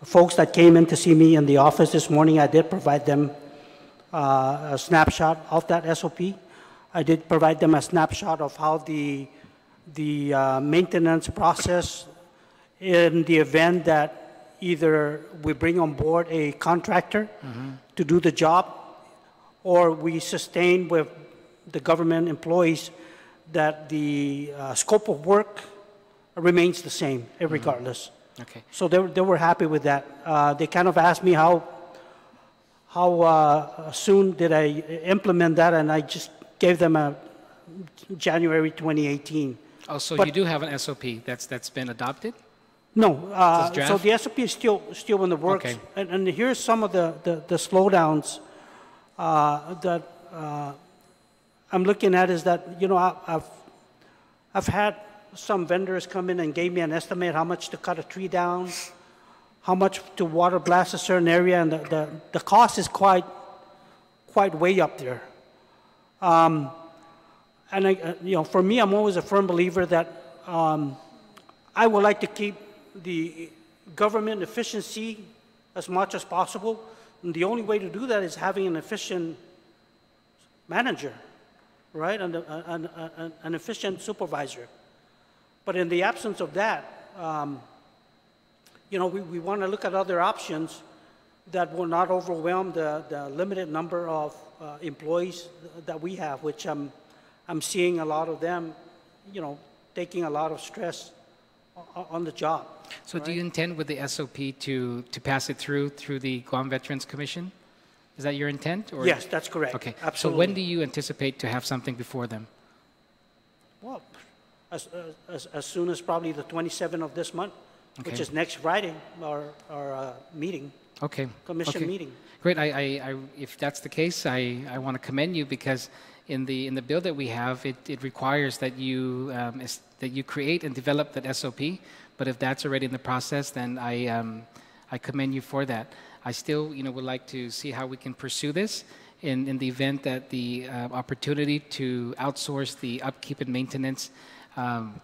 L: folks that came in to see me in the office this morning, I did provide them a snapshot of that SOP. I did provide them a snapshot of how the maintenance process, in the event that either we bring on board a contractor to do the job, or we sustain with the government employees, that the scope of work remains the same regardless.
N: Okay.
L: So they were happy with that. They kind of asked me how soon did I implement that, and I just gave them a January 2018.
N: Oh, so
L: But-
N: you do have an SOP that's been adopted?
L: No,
N: This
L: so
N: draft?
L: the SOP is still in the works.
N: Okay.
L: And here's some of the slowdowns that I'm looking at, is that, I've had some vendors come in and gave me an estimate how much to cut a tree down, how much to water blast a certain area, and the cost is quite way up there. And for me, I'm always a firm believer that I would like to keep the government efficiency as much as possible. And the only way to do that is having an efficient manager, right? And an efficient supervisor. But in the absence of that, we want to look at other options that will not overwhelm the limited number of employees that we have, which I'm seeing a lot of them, taking a lot of stress on the job.
N: So do you intend with the SOP to pass it through the Guam Veterans Commission? Is that your intent? Or?
L: Yes, that's correct.
N: Okay.
L: Absolutely.
N: So when do you anticipate to have something before them?
L: Well, as soon as probably the 27th of this month, which
N: Okay.
L: is next Friday, our meeting,
N: Okay.
L: commission
N: Okay.
L: meeting.
N: Great. If that's the case, I want to commend you, because in the bill that we have, it requires that you create and develop that SOP. But if that's already in the process, then I commend you for that. I still would like to see how we can pursue this in the event that the opportunity to outsource the upkeep and maintenance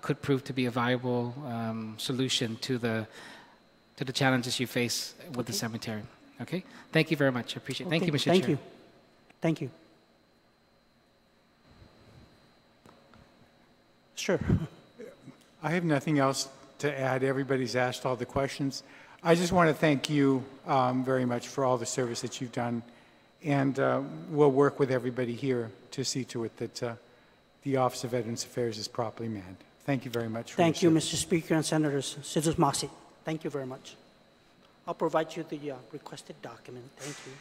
N: could prove to be a viable solution to the challenges you face with the cemetery. Okay? Thank you very much. I appreciate it. Thank you, Mr. Chair.
L: Thank you. Thank you. Sure.
A: I have nothing else to add. Everybody's asked all the questions. I just want to thank you very much for all the service that you've done, and we'll work with everybody here to see to it that the Office of Veterans Affairs is properly manned. Thank you very much. For
L: Thank
A: your
L: you,
A: service.
L: Mr. Speaker and Senators. Masi. Thank you very much. I'll provide you the requested document. Thank you.